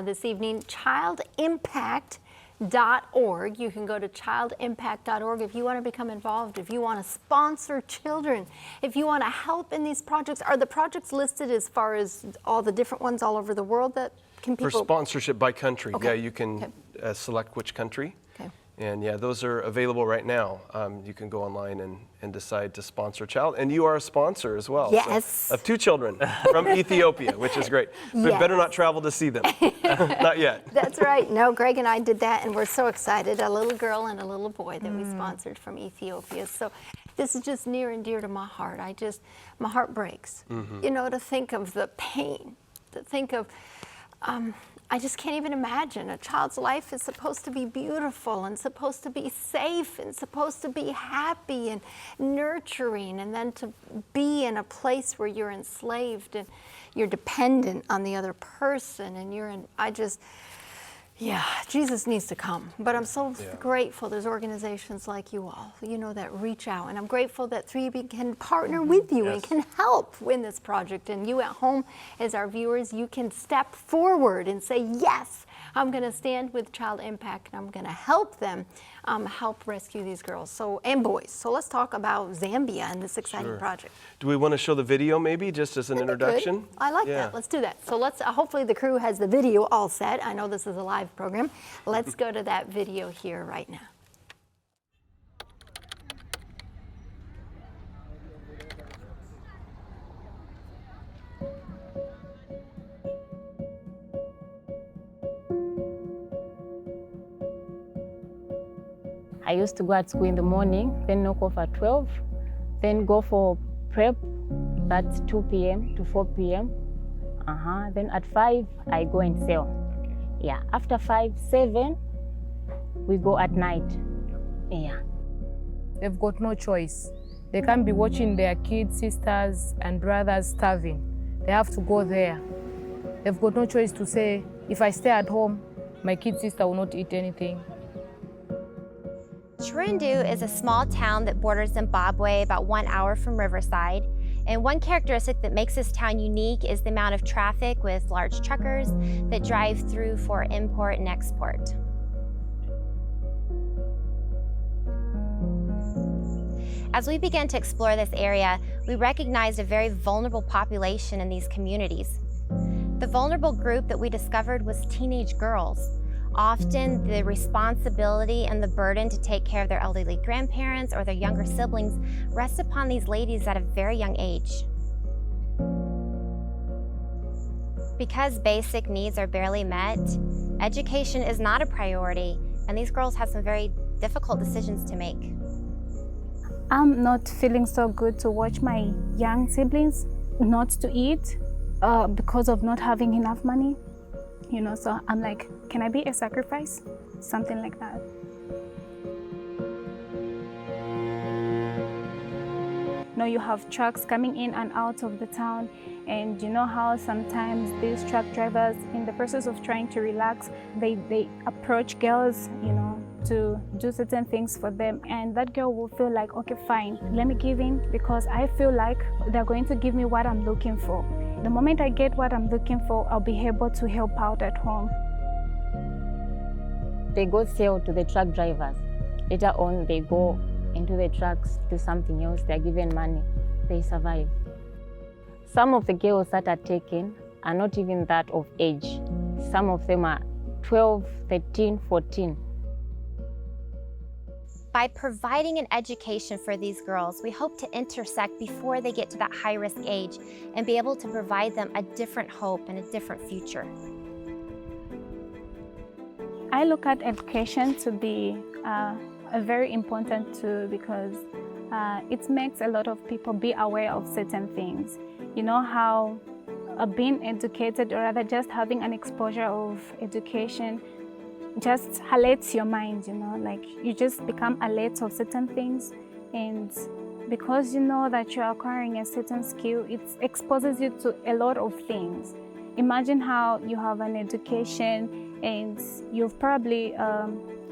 A: this evening. ChildImpact.org. You can go to childimpact.org if you want to become involved, if you want to sponsor children, if you want to help in these projects. Are the projects listed as far as all the different ones all over the world that can people?
D: For sponsorship by country, yeah, you can select which country. And yeah, those are available right now. You can go online and decide to sponsor a child. And you are a sponsor as well.
A: Yes.
D: So, of 2 children from Ethiopia, which is great. But better not travel to see them. Not yet.
A: That's right. No, Greg and I did that, and we're so excited. A little girl and a little boy that we sponsored from Ethiopia. So this is just near and dear to my heart. My heart breaks. You know, to think of the pain, to think of, I just can't even imagine. A child's life is supposed to be beautiful and supposed to be safe and supposed to be happy and nurturing, and then to be in a place where you're enslaved and you're dependent on the other person, and Jesus needs to come. But I'm so grateful there's organizations like you all, you know, that reach out. And I'm grateful that 3B can partner with you and can help win this project. And you at home, as our viewers, you can step forward and say, yes, I'm going to stand with Child Impact, and I'm going to help them help rescue these girls and boys. So let's talk about Zambia and this exciting project.
D: Do we want to show the video maybe just as an introduction?
A: I like that. Let's do that. So let's, hopefully the crew has the video all set. I know this is a live program. Let's go to that video here right now.
F: I used to go at school in the morning, then knock off at 12, then go for prep, that's 2 p.m. to 4 p.m. Then at 5, I go and sell. Yeah, after 5, 7, we go at night. Yeah.
G: They've got no choice. They can't be watching their kids, sisters, and brothers starving. They have to go there. They've got no choice to say, if I stay at home, my kid sister will not eat anything.
H: Chirundu is a small town that borders Zimbabwe, about 1 hour from Riverside. And one characteristic that makes this town unique is the amount of traffic with large truckers that drive through for import and export. As we began to explore this area, we recognized a very vulnerable population in these communities. The vulnerable group that we discovered was teenage girls. Often the responsibility and the burden to take care of their elderly grandparents or their younger siblings rests upon these ladies at a very young age. Because basic needs are barely met, education is not a priority, and these girls have some very difficult decisions to make.
I: I'm not feeling so good to watch my young siblings not to eat because of not having enough money. You know, so I'm like, can I be a sacrifice? Something like that. You know, you have trucks coming in and out of the town, and you know how sometimes these truck drivers, in the process of trying to relax, they approach girls, you know, to do certain things for them, and that girl will feel like, okay, fine, let me give in because I feel like they're going to give me what I'm looking for. The moment I get what I'm looking for, I'll be able to help out at home.
F: They go sell to the truck drivers. Later on, they go into the trucks, do something else. They're given money. They survive. Some of the girls that are taken are not even that of age. Some of them are 12, 13, 14.
H: By providing an education for these girls, we hope to intersect before they get to that high-risk age and be able to provide them a different hope and a different future.
I: I look at education to be a very important tool because it makes a lot of people be aware of certain things. You know how being educated, or rather just having an exposure of education, just alerts your mind, you know, like you just become alert of certain things, and because you know that you're acquiring a certain skill, it exposes you to a lot of things. Imagine how you have an education and you've probably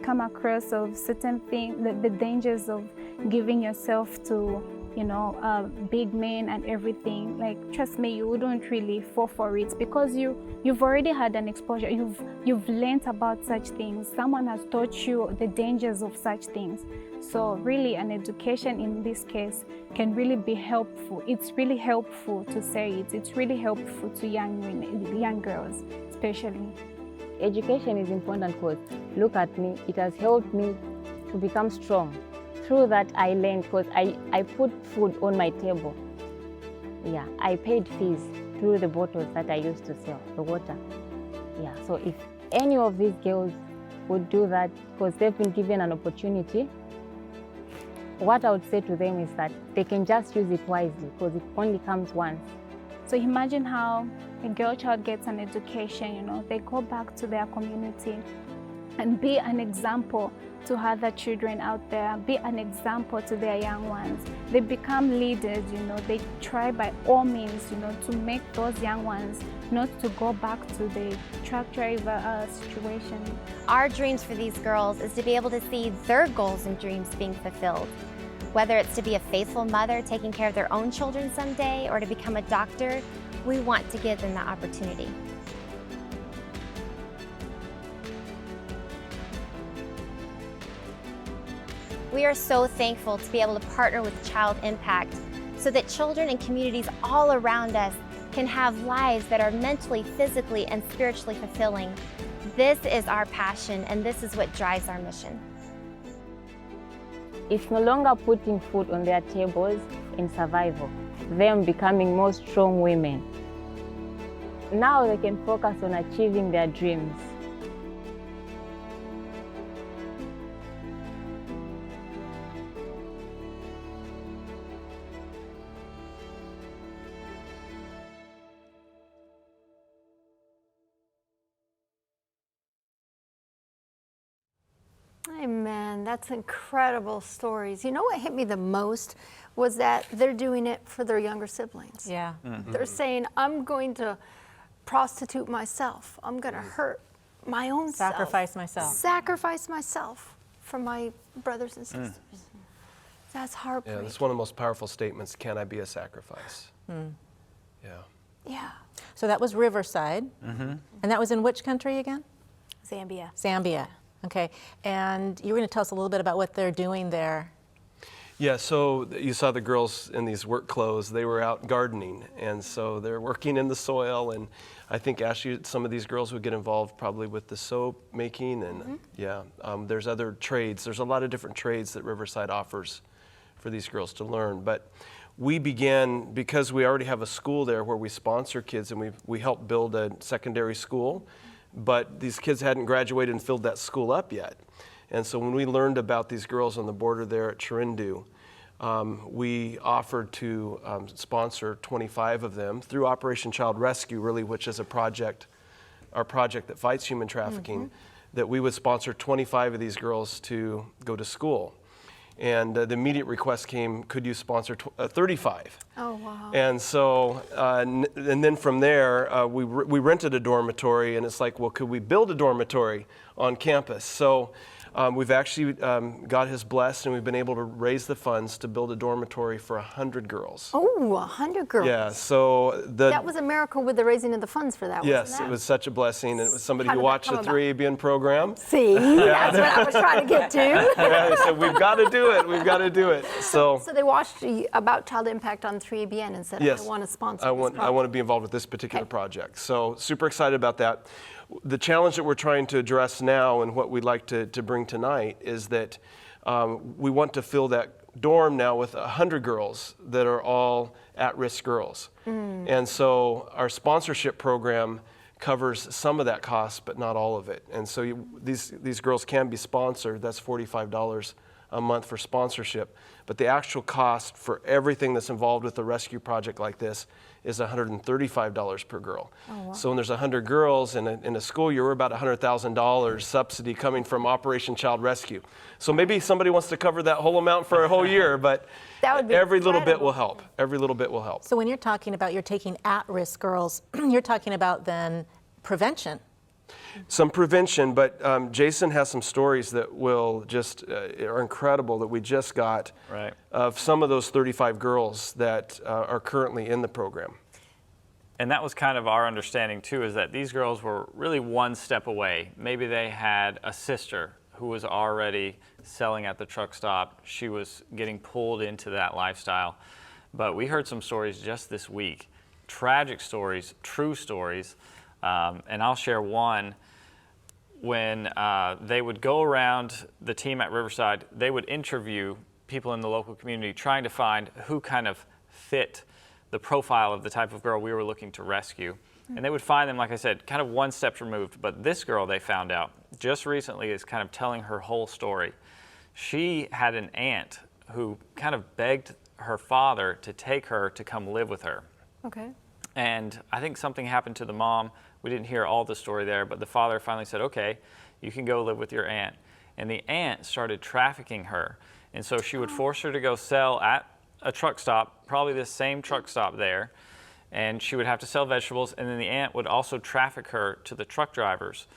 I: come across of certain things, the dangers of giving yourself to, you know, big men and everything. Like, trust me, you wouldn't really fall for it because you've already had an exposure. You've learned about such things. Someone has taught you the dangers of such things. So really, an education in this case can really be helpful. It's really helpful to say it. It's really helpful to young women, young girls, especially.
F: Education is important because, look at me, it has helped me to become strong. Through that, I learned because I put food on my table. Yeah, I paid fees through the bottles that I used to sell, the water. Yeah, so if any of these girls would do that because they've been given an opportunity, what I would say to them is that they can just use it wisely because it only comes once.
I: So imagine how a girl child gets an education, you know, they go back to their community and be an example to other children out there, be an example to their young ones. They become leaders, you know, they try by all means, you know, to make those young ones not to go back to the truck driver situation.
H: Our dreams for these girls is to be able to see their goals and dreams being fulfilled. Whether it's to be a faithful mother taking care of their own children someday or to become a doctor, we want to give them that opportunity. We are so thankful to be able to partner with Child Impact so that children and communities all around us can have lives that are mentally, physically, and spiritually fulfilling. This is our passion, and this is what drives our mission.
F: It's no longer putting food on their tables in survival, them becoming more strong women. Now they can focus on achieving their dreams.
A: Amen. That's incredible stories. You know what hit me the most was that they're doing it for their younger siblings.
B: Yeah.
A: They're saying, I'm going to prostitute myself. I'm going to hurt my own self.
B: Sacrifice myself.
A: Sacrifice myself for my brothers and sisters. That's
D: Yeah,
A: heartbreaking.
D: that's one of the most powerful statements. Can I be a sacrifice? Yeah.
A: Yeah.
B: So that was Riverside. And that was in which country again?
C: Zambia.
B: Zambia. Okay. And you were going to tell us a little bit about what they're doing there.
D: Yeah, so you saw the girls in these work clothes. They were out gardening, and so they're working in the soil. And I think, Ashley, some of these girls would get involved probably with the soap making, and there's other trades. There's a lot of different trades that Riverside offers for these girls to learn. But we began, because we already have a school there where we sponsor kids, and we helped build a secondary school, but these kids hadn't graduated and filled that school up yet. And so when we learned about these girls on the border there at Chirindu, we offered to sponsor 25 of them through Operation Child Rescue, really, which is our project that fights human trafficking, that we would sponsor 25 of these girls to go to school. And the immediate request came, could you sponsor 35?
A: Oh, wow.
D: And so, and then from there, we rented a dormitory, and it's like, well, could we build a dormitory on campus? So we've actually, God has blessed, and we've been able to raise the funds to build a dormitory for 100 girls.
A: Oh, 100 girls.
D: Yeah, so
A: that was a miracle with the raising of the funds for that,
D: yes,
A: wasn't
D: it was such a blessing. And it was somebody
A: How
D: who
A: did that
D: watched
A: come
D: the
A: about?
D: 3ABN program.
A: See, that's what I was trying to get to.
D: Yeah, they said, we've got to do it, we've got to do it. So
A: they watched about Child Impact on 3ABN and said,
D: yes,
A: I want to sponsor
D: I
A: this
D: want
A: project.
D: to be involved with this particular project. So super excited about that. The challenge that we're trying to address now, and what we'd like to bring tonight, is that we want to fill that dorm now with 100 girls that are all at-risk girls. And so our sponsorship program covers some of that cost, but not all of it. And so these girls can be sponsored. That's $45 a month for sponsorship. But the actual cost for everything that's involved with a rescue project like this is $135 per girl.
A: Oh, wow.
D: So when there's 100 girls in a school year, we're about $100,000 subsidy coming from Operation Child Rescue. So maybe somebody wants to cover that whole amount for a whole year, but
A: That would be
D: every little bit
A: incredible.
D: will help. Every little bit will help.
B: So when you're talking about you're taking at-risk girls, you're talking about then prevention.
D: Some prevention, but Jason has some stories that will just are incredible that we just got
E: Right.
D: of some of those 35 girls that are currently in the program.
E: And that was kind of our understanding too, is that these girls were really one step away. Maybe they had a sister who was already selling at the truck stop. She was getting pulled into that lifestyle. But we heard some stories just this week, tragic stories, true stories. And I'll share one. When they would go around, the team at Riverside, they would interview people in the local community trying to find who kind of fit the profile of the type of girl we were looking to rescue. And they would find them, like I said, kind of one step removed. But this girl, they found out just recently, is kind of telling her whole story. She had an aunt who kind of begged her father to take her to come live with her.
A: Okay.
E: And I think something happened to the mom. We didn't hear all the story there, but the father finally said, okay, you can go live with your aunt. And the aunt started trafficking her. And so she would force her to go sell at a truck stop, probably the same truck stop there. And she would have to sell vegetables. And then the aunt would also traffic her to the truck drivers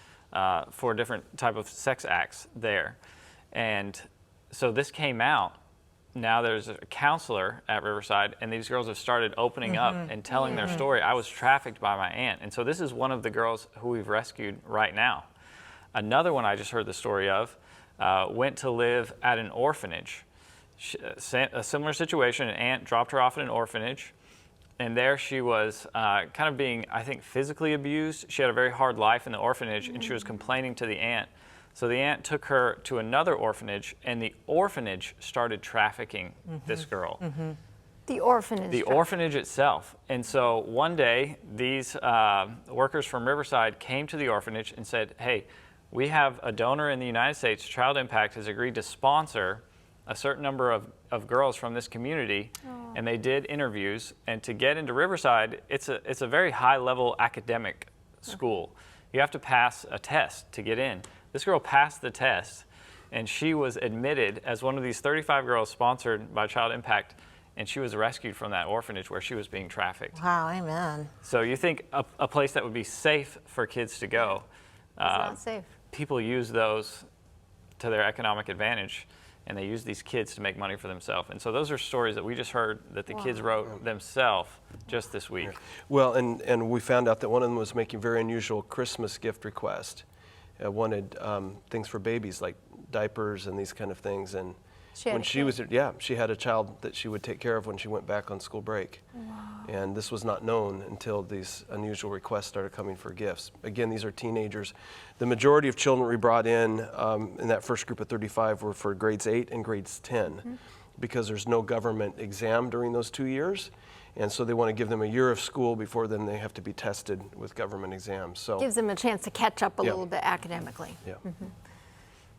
E: for different type of sex acts there. And so this came out. Now there's a counselor at Riverside, and these girls have started opening up and telling their story. I was trafficked by my aunt. And so this is one of the girls who we've rescued right now. Another one I just heard the story of went to live at an orphanage. A similar situation, an aunt dropped her off at an orphanage, and there she was kind of being, I think, physically abused. She had a very hard life in the orphanage, and she was complaining to the aunt. So the aunt took her to another orphanage, and the orphanage started trafficking this girl.
A: The orphanage.
E: The orphanage itself. And so one day, these workers from Riverside came to the orphanage and said, hey, we have a donor in the United States, Child Impact, has agreed to sponsor a certain number of girls from this community. And they did interviews. And to get into Riverside, it's a very high-level academic school. You have to pass a test to get in. This girl passed the test, and she was admitted as one of these 35 girls sponsored by Child Impact, and she was rescued from that orphanage where she was being trafficked.
B: Wow, amen.
E: So you think a place that would be safe for kids to go,
A: It's not safe.
E: people use those to their economic advantage, and they use these kids to make money for themselves. And so those are stories that we just heard that the kids wrote themselves just this week.
D: Well, and we found out that one of them was making very unusual Christmas gift requests. Wanted things for babies like diapers and these kind of things, and when she was, yeah, she had a child that she would take care of when she went back on school break.
A: Wow.
D: And this was not known until these unusual requests started coming for gifts. Again, these are teenagers. The majority of children we brought in that first group of 35 were for grades 8 and grades 10 because there's no government exam during those 2 years. And so they want to give them a year of school before then they have to be tested with government exams. So
A: gives them a chance to catch up a little bit academically.
D: Yeah.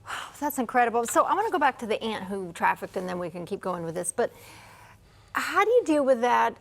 A: Wow, that's incredible. So I want to go back to the aunt who trafficked, and then we can keep going with this. But how do you deal with that?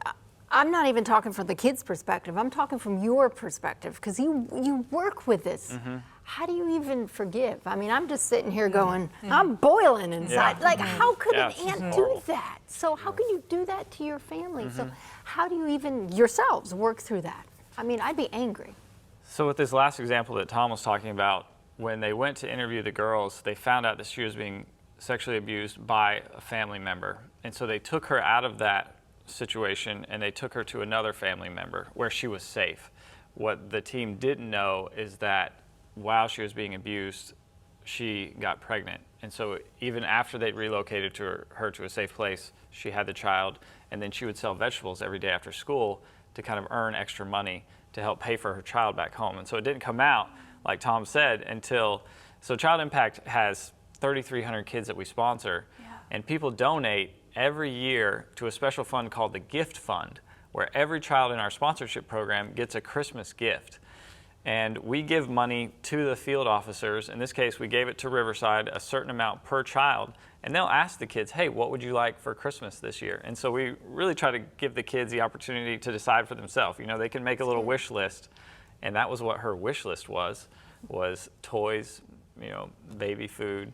A: I'm not even talking from the kids' perspective. I'm talking from your perspective, because you work with this. How do you even forgive? I mean, I'm just sitting here going, I'm boiling inside. Like, how could an aunt do that? So how can you do that to your family? So how do you even yourselves work through that? I mean, I'd be angry.
E: So with this last example that Tom was talking about, when they went to interview the girls, they found out that she was being sexually abused by a family member. And so they took her out of that situation and they took her to another family member where she was safe. What the team didn't know is that while she was being abused, she got pregnant. And so even after they relocated her to a safe place, she had the child, and then she would sell vegetables every day after school to kind of earn extra money to help pay for her child back home. And so it didn't come out, like Tom said, so Child Impact has 3,300 kids that we sponsor, and people donate every year to a special fund called the Gift Fund, where every child in our sponsorship program gets a Christmas gift. And we give money to the field officers. In this case, we gave it to Riverside, a certain amount per child, and they'll ask the kids, hey, what would you like for Christmas this year? And so we really try to give the kids the opportunity to decide for themselves. You know, they can make a little wish list, and that was what her wish list was toys, you know, baby food,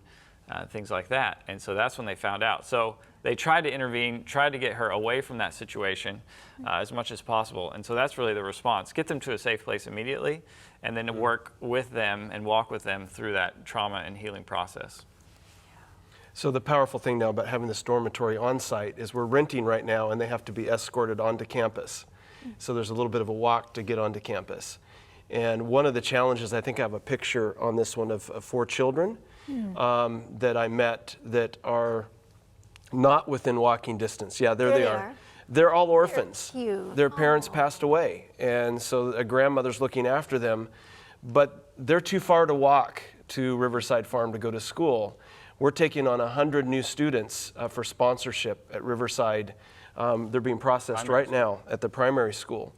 E: things like that. And so that's when they found out. So they tried to intervene, tried to get her away from that situation as much as possible. And so that's really the response. Get them to a safe place immediately, and then to work with them and walk with them through that trauma and healing process.
D: So the powerful thing now about having this dormitory on site is we're renting right now, and they have to be escorted onto campus. So there's a little bit of a walk to get onto campus. And one of the challenges, I think I have a picture on this one of 4 children that I met that are not within walking distance. Yeah, there they are. They're all orphans. Their parents passed away, and so a grandmother's looking after them, but they're too far to walk to Riverside Farm to go to school. We're taking on 100 new students for sponsorship at Riverside. They're being processed right now at the primary school.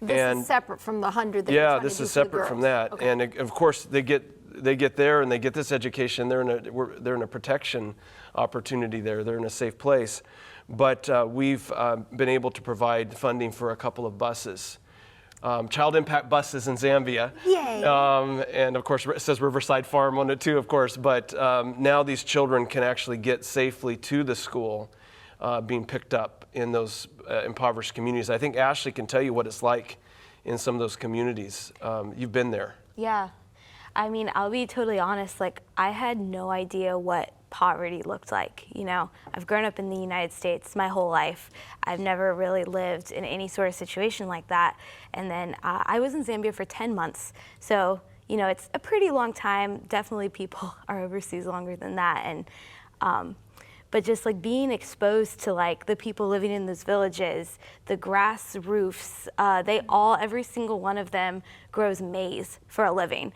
A: This is separate from the 100 that
D: yeah,
A: you're trying
D: this
A: to do
D: is
A: for the
D: separate from
A: girls.
D: that.
A: Okay.
D: And of course, they get there and they get this education. They're in a protection opportunity there. They're in a safe place. But we've been able to provide funding for a couple of buses. Child Impact buses in Zambia.
A: Yay.
D: And of course, it says Riverside Farm on it too, of course. But now these children can actually get safely to the school, being picked up in those impoverished communities. I think Ashley can tell you what it's like in some of those communities. You've been there.
C: Yeah. I mean, I'll be totally honest, like, I had no idea what poverty looked like. You know, I've grown up in the United States my whole life. I've never really lived in any sort of situation like that. And then I was in Zambia for 10 months. So, you know, it's a pretty long time. Definitely people are overseas longer than that. And, but just like being exposed to like the people living in those villages, the grass roofs, every single one of them grows maize for a living.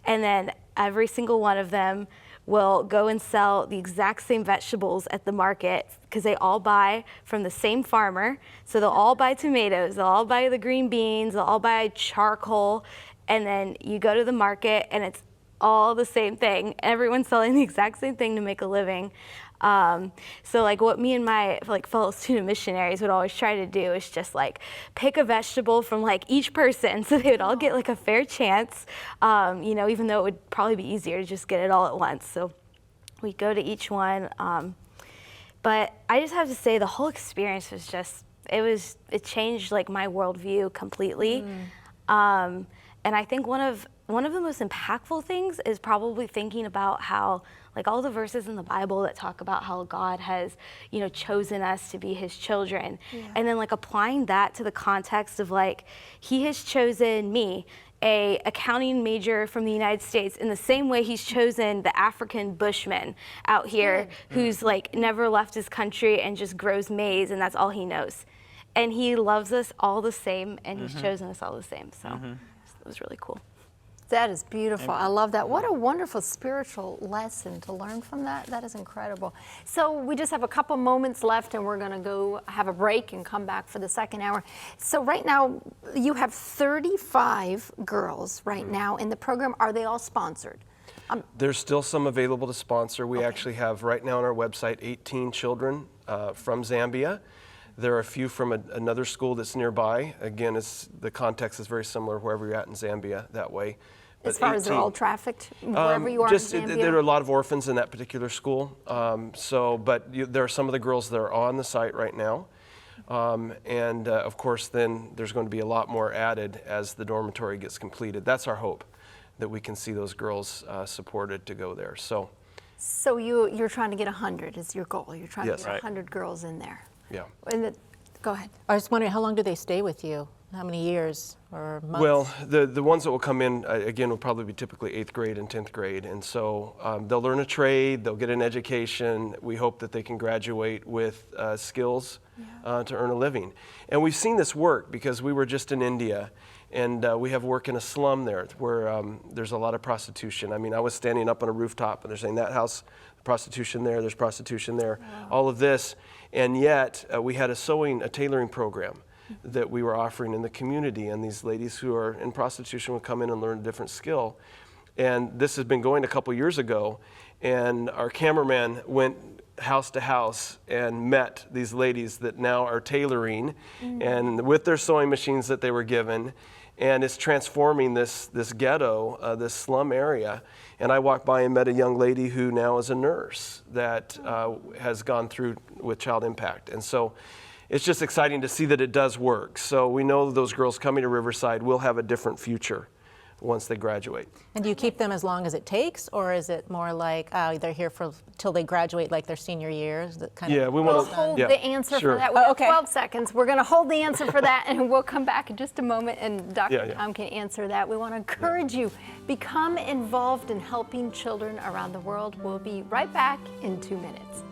C: And then every single one of them will go and sell the exact same vegetables at the market because they all buy from the same farmer. So they'll all buy tomatoes, they'll all buy the green beans, they'll all buy charcoal. And then you go to the market and it's all the same thing. Everyone's selling the exact same thing to make a living. So like what me and my like fellow student missionaries would always try to do is just like pick a vegetable from like each person so they would all get like a fair chance, you know, even though it would probably be easier to just get it all at once. So we go to each one. But I just have to say the whole experience was just, it changed like my worldview completely. And I think one of the most impactful things is probably thinking about how like all the verses in the Bible that talk about how God has, you know, chosen us to be his children. Yeah. And then like applying that to the context of like, he has chosen me a accounting major from the United States in the same way he's chosen the African bushman out here who's like never left his country and just grows maize and that's all he knows. And he loves us all the same and he's chosen us all the same. So it was really cool.
A: That is beautiful. I love that. What a wonderful spiritual lesson to learn from that. That is incredible. So we just have a couple moments left and we're going to go have a break and come back for the second hour. So right now you have 35 girls right now in the program. Are they all sponsored?
D: There's still some available to sponsor. We actually have right now on our website 18 children from Zambia. There are a few from another school that's nearby. Again, the context is very similar wherever you're at in Zambia that way. But
A: As far as they're all trafficked, wherever you are in Zambia?
D: There are a lot of orphans in that particular school. But there are some of the girls that are on the site right now. Of course, then there's going to be a lot more added as the dormitory gets completed. That's our hope, that we can see those girls supported to go there. So
A: you're trying to get 100 is your goal. You're trying
D: Yes.
A: to get 100 girls in there.
D: Yeah.
A: Go ahead.
B: I was wondering, how long do they stay with you? How many years or months?
D: Well, the ones that will come in, again, will probably be typically 8th grade and 10th grade. And so they'll learn a trade, they'll get an education. We hope that they can graduate with skills to earn a living. And we've seen this work because we were just in India. And we have work in a slum there where there's a lot of prostitution. I mean, I was standing up on a rooftop and they're saying that house, prostitution there, there's prostitution there, all of this. And yet we had a tailoring program that we were offering in the community. And these ladies who are in prostitution would come in and learn a different skill. And this has been going a couple years ago. And our cameraman went house to house and met these ladies that now are tailoring and with their sewing machines that they were given. And it's transforming this ghetto, this slum area. And I walked by and met a young lady who now is a nurse that has gone through with Child Impact. And so it's just exciting to see that it does work. So we know those girls coming to Riverside will have a different future once they graduate.
B: And do you keep them as long as it takes, or is it more like they're here till they graduate, like their senior years? That kind of
D: we want
A: We'll hold the answer for that. We have 12 seconds. We're going to hold the answer for that, and we'll come back in just a moment, and Dr. Tom can answer that. We want to encourage you, become involved in helping children around the world. We'll be right back in 2 minutes.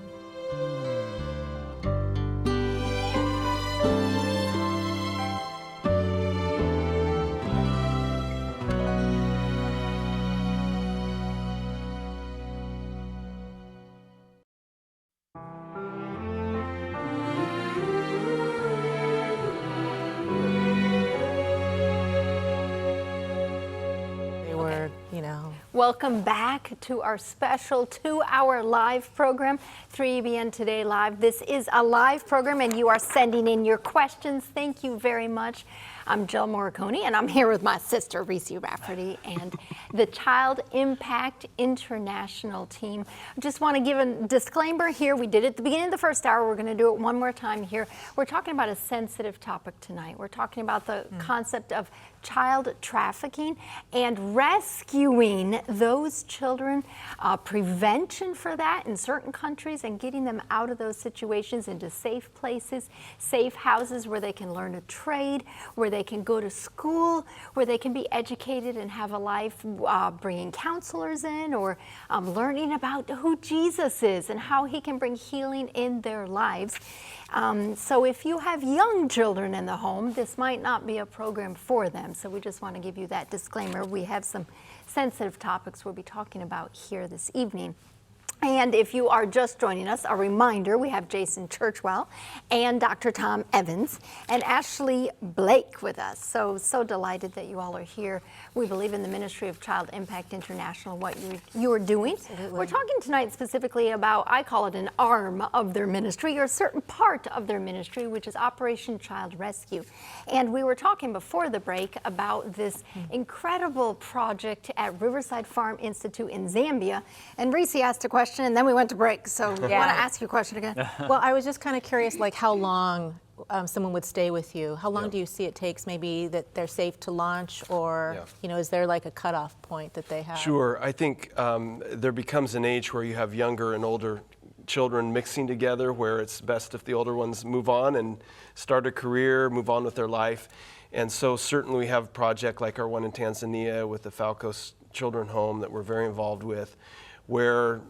A: Welcome back to our special 2-hour live program, 3EBN Today Live. This is a live program and you are sending in your questions. Thank you very much. I'm Jill Morikone and I'm here with my sister, Risë Rafferty, and the Child Impact International team. I just want to give a disclaimer here. We did it at the beginning of the first hour. We're going to do it one more time here. We're talking about a sensitive topic tonight. We're talking about the concept of child trafficking and rescuing those children, prevention for that in certain countries, and getting them out of those situations into safe places, safe houses where they can learn a trade, where they can go to school, where they can be educated and have a life, bringing counselors in or learning about who Jesus is and how he can bring healing in their lives. So if you have young children in the home, this might not be a program for them. So we just want to give you that disclaimer. We have some sensitive topics we'll be talking about here this evening. And if you are just joining us, a reminder, we have Jason Churchwell and Dr. Tom Evans and Ashley Blake with us. So delighted that you all are here. We believe in the ministry of Child Impact International, what you are doing. Absolutely. We're talking tonight specifically about, I call it an arm of their ministry, or a certain part of their ministry, which is Operation Child Rescue. And we were talking before the break about this incredible project at Riverside Farm Institute in Zambia. And Risë asked a question, and then we went to break. So I want to ask you a question again.
B: Well, I was just kind of curious, like how long someone would stay with you. How long do you see it takes, maybe that they're safe to launch, or you know, is there like a cutoff point that they have?
D: Sure. I think there becomes an age where you have younger and older children mixing together, where it's best if the older ones move on and start a career, move on with their life. And so certainly we have a project like our one in Tanzania with the Falcos Children Home that we're very involved with, where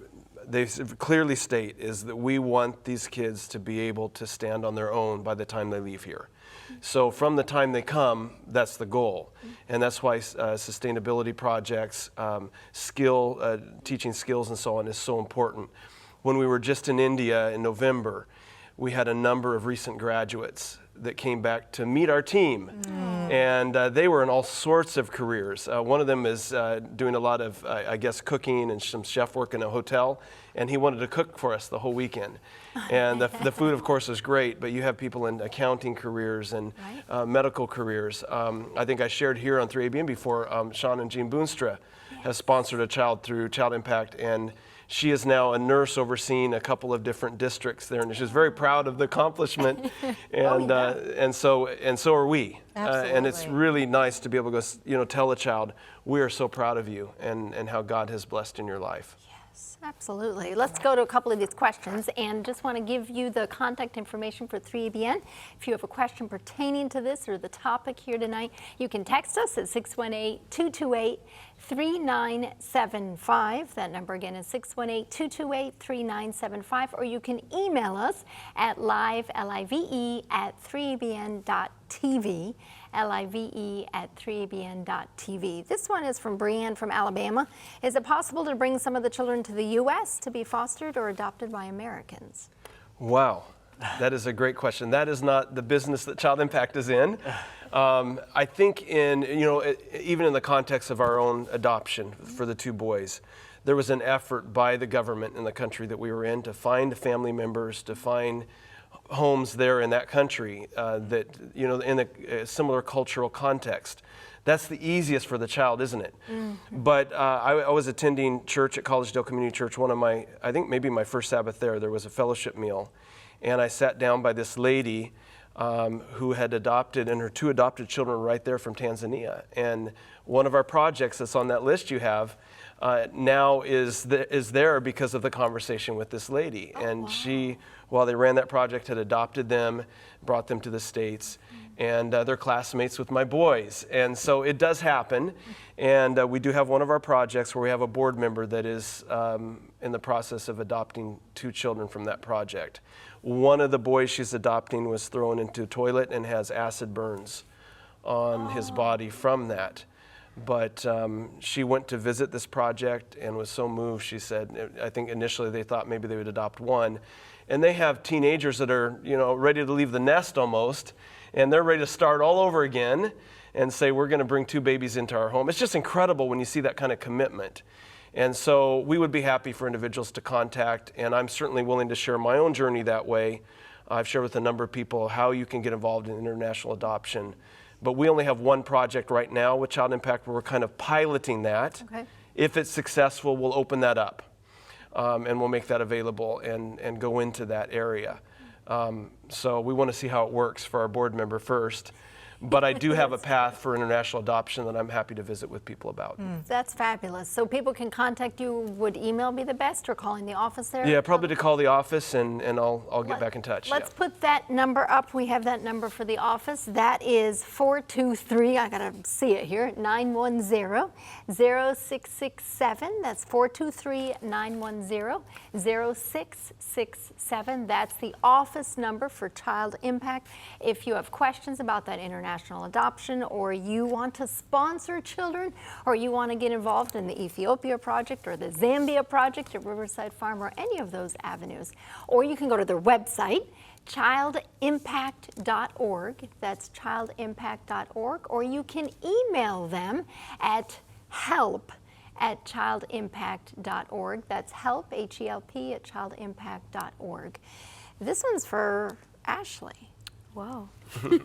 D: they clearly state is that we want these kids to be able to stand on their own by the time they leave here. So from the time they come, that's the goal. And that's why sustainability projects, teaching skills and so on is so important. When we were just in India in November, we had a number of recent graduates that came back to meet our team. And they were in all sorts of careers. One of them is doing a lot of, I guess, cooking and some chef work in a hotel, and he wanted to cook for us the whole weekend. And the food, of course, is great, but you have people in accounting careers and medical careers. I think I shared here on 3ABN before, Sean and Jean Boonstra has sponsored a child through Child Impact, and she is now a nurse overseeing a couple of different districts there, and she's very proud of the accomplishment. And and so are we. And it's really nice to be able to go, tell a child, we are so proud of you and how God has blessed in your life.
A: Yes, absolutely. Let's go to a couple of these questions, and just want to give you the contact information for 3ABN. If you have a question pertaining to this or the topic here tonight, you can text us at 618-228-3975. That number again is 618-228-3975, or you can email us at live@3abn.tv, live@3abn.tv. This one is from Brianne from Alabama. Is it possible to bring some of the children to the U.S. to be fostered or adopted by Americans?
D: Wow, that is a great question. That is not the business that Child Impact is in. I think even in the context of our own adoption for the two boys, there was an effort by the government in the country that we were in to find family members, to find homes there in that country that, in a similar cultural context. That's the easiest for the child, isn't it? But I was attending church at Collegedale Community Church. I think maybe my first Sabbath there was a fellowship meal. And I sat down by this lady who had adopted, and her two adopted children right there from Tanzania. And one of our projects that's on that list you have now is there because of the conversation with this lady. And she, while they ran that project, had adopted them, brought them to the States, and they're classmates with my boys. And so it does happen. And we do have one of our projects where we have a board member that is in the process of adopting two children from that project. One of the boys she's adopting was thrown into a toilet and has acid burns on his body from that. But she went to visit this project and was so moved, she said, I think initially they thought maybe they would adopt one. And they have teenagers that are, ready to leave the nest almost, and they're ready to start all over again and say, we're going to bring two babies into our home. It's just incredible when you see that kind of commitment. And so we would be happy for individuals to contact, and I'm certainly willing to share my own journey that way. I've shared with a number of people how you can get involved in international adoption. But we only have one project right now with Child Impact where we're kind of piloting that.
A: Okay.
D: If it's successful, we'll open that up and we'll make that available and go into that area. So we want to see how it works for our board member first. But I do have a path for international adoption that I'm happy to visit with people about.
A: That's fabulous. So people can contact you. Would email be the best, or calling the office there?
D: Yeah, probably to call the office, and I'll get back in touch.
A: Let's put that number up. We have that number for the office. That is 423, I gotta see it here, 910-0667. That's 423-910-0667. That's the office number for Child Impact. If you have questions about that international adoption, or you want to sponsor children, or you want to get involved in the Ethiopia project or the Zambia project at Riverside Farm, or any of those avenues, or you can go to their website, childimpact.org. That's childimpact.org, or you can email them at help@childimpact.org. That's help, H-E-L-P, at childimpact.org. This one's for Ashley.
C: Whoa.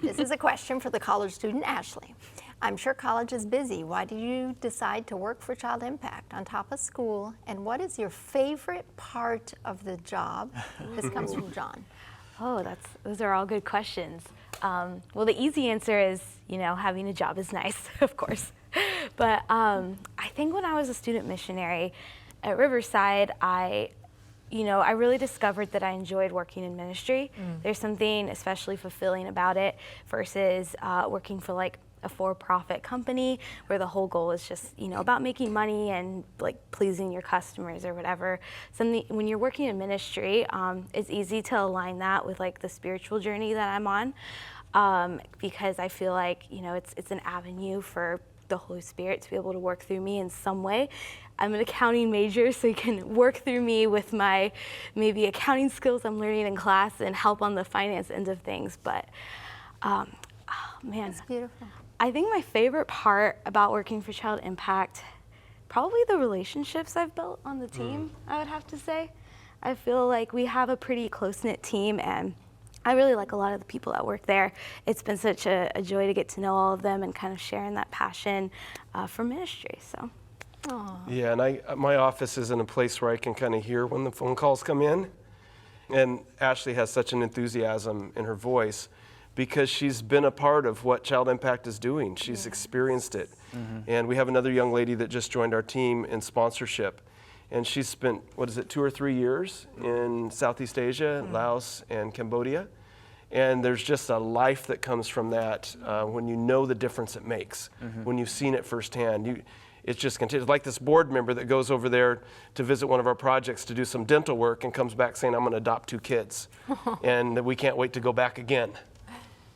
A: This is a question for the college student, Ashley. I'm sure college is busy. Why did you decide to work for Child Impact on top of school? And what is your favorite part of the job? This comes from John.
C: Oh, those are all good questions. Well, the easy answer is, having a job is nice, of course. But I think when I was a student missionary at Riverside, I you know, I really discovered that I enjoyed working in ministry. There's something especially fulfilling about it versus working for like a for-profit company where the whole goal is just, you know, about making money and like pleasing your customers or whatever. Something when you're working in ministry, it's easy to align that with like the spiritual journey that I'm on, because I feel like, you know, it's an avenue for the Holy Spirit to be able to work through me in some way. I'm an accounting major, so he can work through me with my maybe accounting skills I'm learning in class and help on the finance end of things. But oh, man,
A: That's beautiful.
C: I think my favorite part about working for Child Impact, probably the relationships I've built on the team, I would have to say. I feel like we have a pretty close-knit team, and I really like a lot of the people that work there. It's been such a joy to get to know all of them and kind of sharing that passion for ministry. So.
D: Yeah, and my office is in a place where I can kind of hear when the phone calls come in. And Ashley has such an enthusiasm in her voice because she's been a part of what Child Impact is doing. She's experienced it. And we have another young lady that just joined our team in sponsorship. And she's spent, 2 or 3 years in Southeast Asia, Laos, and Cambodia. And there's just a life that comes from that when you know the difference it makes, when you've seen it firsthand. It's just contagious. Like this board member that goes over there to visit one of our projects to do some dental work and comes back saying, I'm going to adopt 2 kids. And we can't wait to go back again.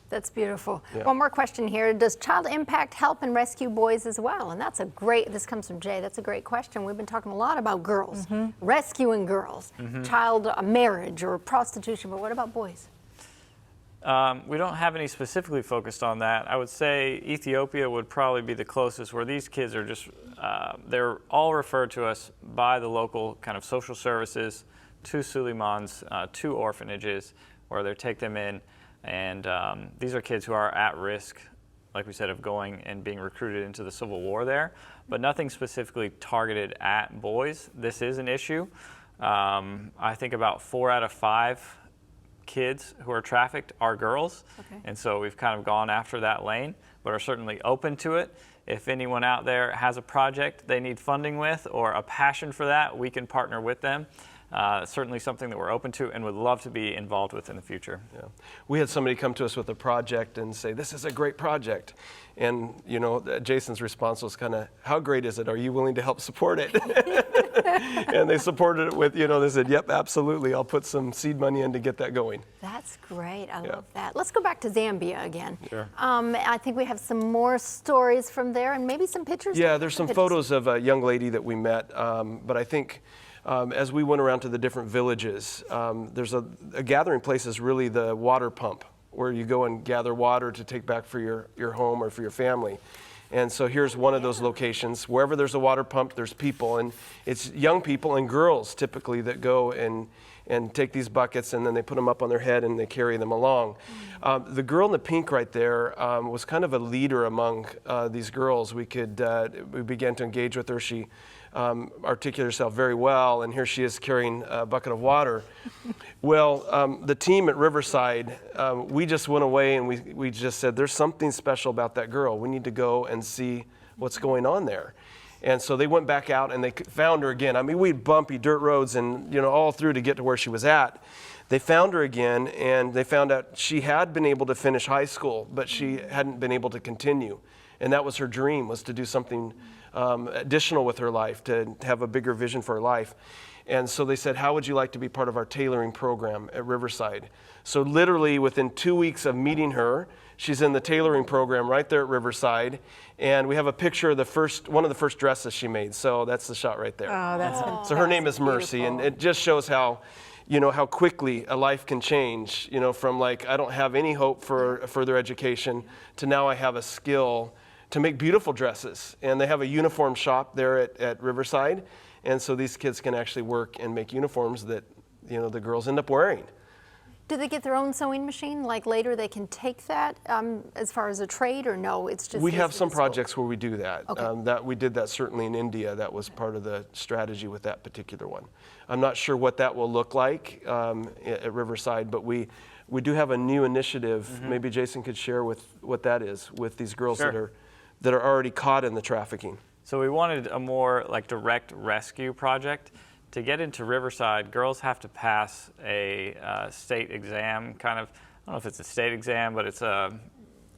A: That's beautiful.
D: Yeah.
A: One more question here. Does Child Impact help and rescue boys as well? And that's a great, this comes from Jay, that's a great question. We've been talking a lot about girls, rescuing girls, child marriage or prostitution, but what about boys?
E: We don't have any specifically focused on that. I would say Ethiopia would probably be the closest, where these kids are just, they're all referred to us by the local kind of social services to Suleimans, to orphanages, where they take them in. And these are kids who are at risk, like we said, of going and being recruited into the civil war there, but nothing specifically targeted at boys. This is an issue. I think about 4 out of 5 kids who are trafficked are girls. And so we've kind of gone after that lane, but are certainly open to it. If anyone out there has a project they need funding with or a passion for that, we can partner with them. Certainly something that we're open to and would love to be involved with in the future. Yeah.
D: We had somebody come to us with a project and say, this is a great project. And, you know, Jason's response was kind of, how great is it? Are you willing to help support it? And they supported it with, you know, they said, yep, absolutely. I'll put some seed money in to get that going.
A: That's great. I love that. Let's go back to Zambia again.
D: Sure.
A: I think we have some more stories from there and maybe some pictures.
D: Yeah, there's some photos of a young lady that we met, but I think as we went around to the different villages, there's a gathering place is really the water pump, where you go and gather water to take back for your home or for your family. And so here's one of those locations. Wherever there's a water pump, there's people, and it's young people and girls typically that go and take these buckets, and then they put them up on their head and they carry them along. The girl in the pink right there was kind of a leader among these girls. We began to engage with her. She articulated herself very well, and here she is carrying a bucket of water. Well, the team at Riverside, we just went away and we just said, there's something special about that girl. We need to go and see what's going on there. And so they went back out and they found her again. I mean, we had bumpy dirt roads and, you know, all through to get to where she was at. They found her again, and they found out she had been able to finish high school, but she hadn't been able to continue. And that was her dream, was to do something additional with her life, to have a bigger vision for her life. And so they said, how would you like to be part of our tailoring program at Riverside? So literally within 2 weeks of meeting her, she's in the tailoring program right there at Riverside. And we have a picture of one of the first dresses she made. So that's the shot right there.
A: Oh, that's fantastic.
D: So her name is Mercy, and it just shows how, you know, how quickly a life can change, you know, from like, I don't have any hope for a further education to now I have a skill to make beautiful dresses. And they have a uniform shop there at Riverside. And so these kids can actually work and make uniforms that, you know, the girls end up wearing.
A: Do they get their own sewing machine? Like later they can take that as far as a trade, or no, it's just...
D: We have some projects where we do that.
A: Okay.
D: We did that certainly in India. That was part of the strategy with that particular one. I'm not sure what that will look like at Riverside, but we do have a new initiative. Maybe Jason could share with what that is with these girls that are already caught in the trafficking.
E: So we wanted a more like direct rescue project to get into Riverside, girls have to pass a state exam, kind of, I don't know if it's a state exam, but it's a...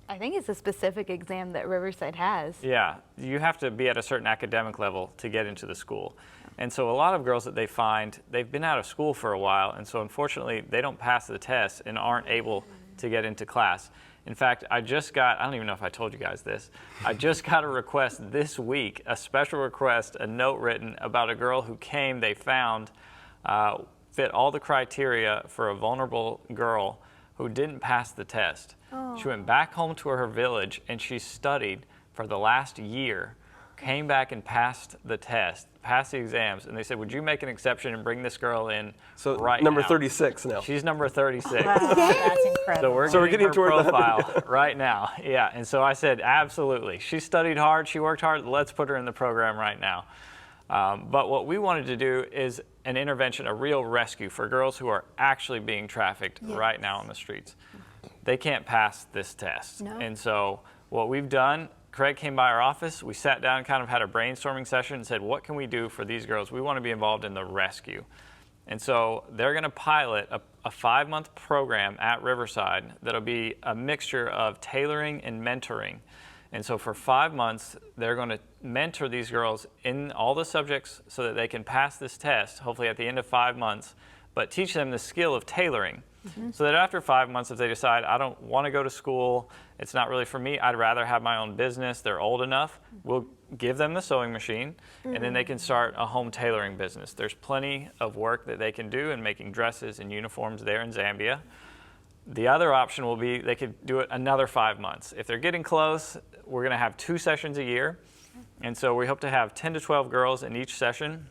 C: I think it's a specific exam that Riverside has.
E: Yeah, you have to be at a certain academic level to get into the school. And so a lot of girls that they find, they've been out of school for a while, and so unfortunately they don't pass the test and aren't able to get into class. In fact, I don't even know if I told you guys this, I just got a request this week, a special request, a note written about a girl who came, they found, fit all the criteria for a vulnerable girl who didn't pass the test. She went back home to her village and she studied for the last year, came back and passed the test, passed the exams, and they said, would you make an exception and bring this girl in right
D: number
E: now?
D: 36 now.
E: She's number 36.
B: Wow, that's incredible.
E: So we're getting her
D: toward that.
E: profile right now. Yeah, and so I said, absolutely. She studied hard, she worked hard, let's put her in the program right now. But what we wanted to do is an intervention, a real rescue for girls who are actually being trafficked right now on the streets. They can't pass this test.
A: No.
E: And so what we've done, Craig came by our office, we sat down, kind of had a brainstorming session and said, what can we do for these girls? We want to be involved in the rescue. And so they're going to pilot a 5-month program at Riverside that'll be a mixture of tailoring and mentoring. And so for 5 months, they're going to mentor these girls in all the subjects so that they can pass this test, hopefully at the end of 5 months, but teach them the skill of tailoring. So that after 5 months, if they decide, I don't want to go to school, it's not really for me, I'd rather have my own business, they're old enough, we'll give them the sewing machine, and then they can start a home tailoring business. There's plenty of work that they can do in making dresses and uniforms there in Zambia. The other option will be they could do it another 5 months. If they're getting close, we're going to have 2 sessions a year, and so we hope to have 10 to 12 girls in each session.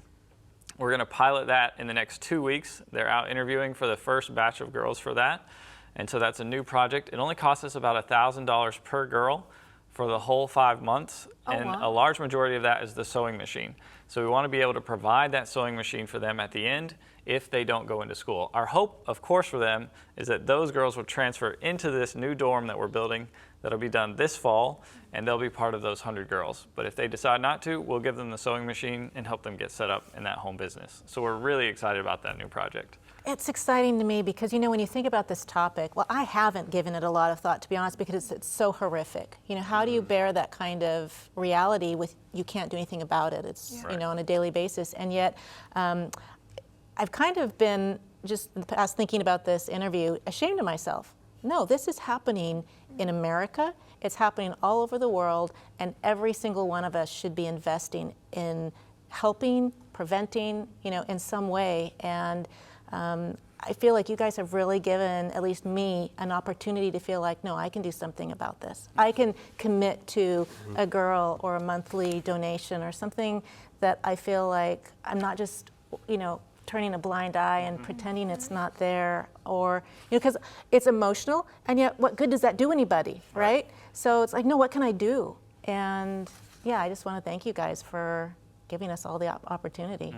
E: We're going to pilot that in the next 2 weeks. They're out interviewing for the first batch of girls for that. And so that's a new project. It only costs us about $1,000 per girl for the whole 5 months. A large majority of that is the sewing machine. So we want to be able to provide that sewing machine for them at the end if they don't go into school. Our hope, of course, for them is that those girls will transfer into this new dorm that we're building that'll be done this fall, and they'll be part of those 100 girls. But if they decide not to, we'll give them the sewing machine and help them get set up in that home business. So we're really excited about that new project.
B: It's exciting to me because, you know, when you think about this topic, well, I haven't given it a lot of thought, to be honest, because it's so horrific. You know, how do you bear that kind of reality with you can't do anything about it? It's, you know, on a daily basis. And yet, I've kind of been, just in the past thinking about this interview, ashamed of myself. No, this is happening in America. It's happening all over the world, and every single one of us should be investing in helping, preventing, you know, in some way. And I feel like you guys have really given, at least me, an opportunity to feel like, no, I can do something about this. I can commit to a girl or a monthly donation or something that I feel like I'm not just, you know, turning a blind eye and pretending it's not there, or, you know, because it's emotional, and yet what good does that do anybody, right? So it's like, no, what can I do? And yeah, I just want to thank you guys for giving us all the opportunity.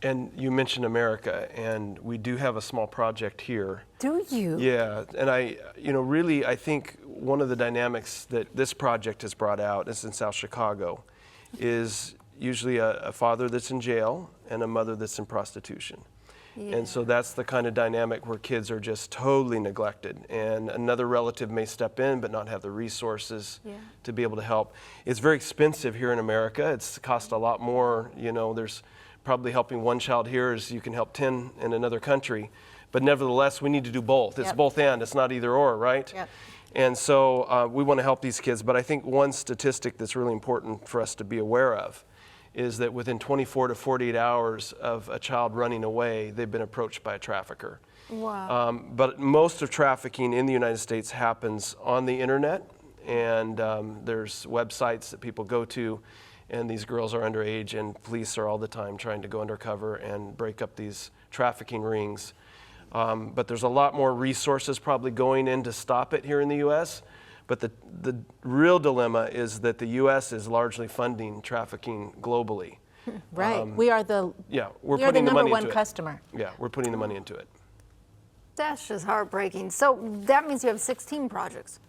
D: And you mentioned America, and we do have a small project here.
A: Do you?
D: Yeah, and really, I think one of the dynamics that this project has brought out is in South Chicago, is usually a father that's in jail and a mother that's in prostitution. Yeah. And so that's the kind of dynamic where kids are just totally neglected, and another relative may step in but not have the resources to be able to help. It's very expensive here in America. It's cost a lot more. You know, there's probably helping one child here as you can help 10 in another country. But nevertheless, we need to do both. It's both and. It's not either or, right?
B: Yep.
D: And so we want to help these kids. But I think one statistic that's really important for us to be aware of is that within 24 to 48 hours of a child running away, they've been approached by a trafficker.
A: Wow.
D: But most of trafficking in the United States happens on the internet, and there's websites that people go to, and these girls are underage, and police are all the time trying to go undercover and break up these trafficking rings. But there's a lot more resources probably going in to stop it here in the U.S., but the real dilemma is that the U.S. is largely funding trafficking globally.
B: Right. We are the
D: we're
B: the
D: putting the
B: number
D: money
B: one
D: into
B: customer.
D: it. Yeah, we're putting the money into it.
A: That's just heartbreaking. So that means you have 16 projects.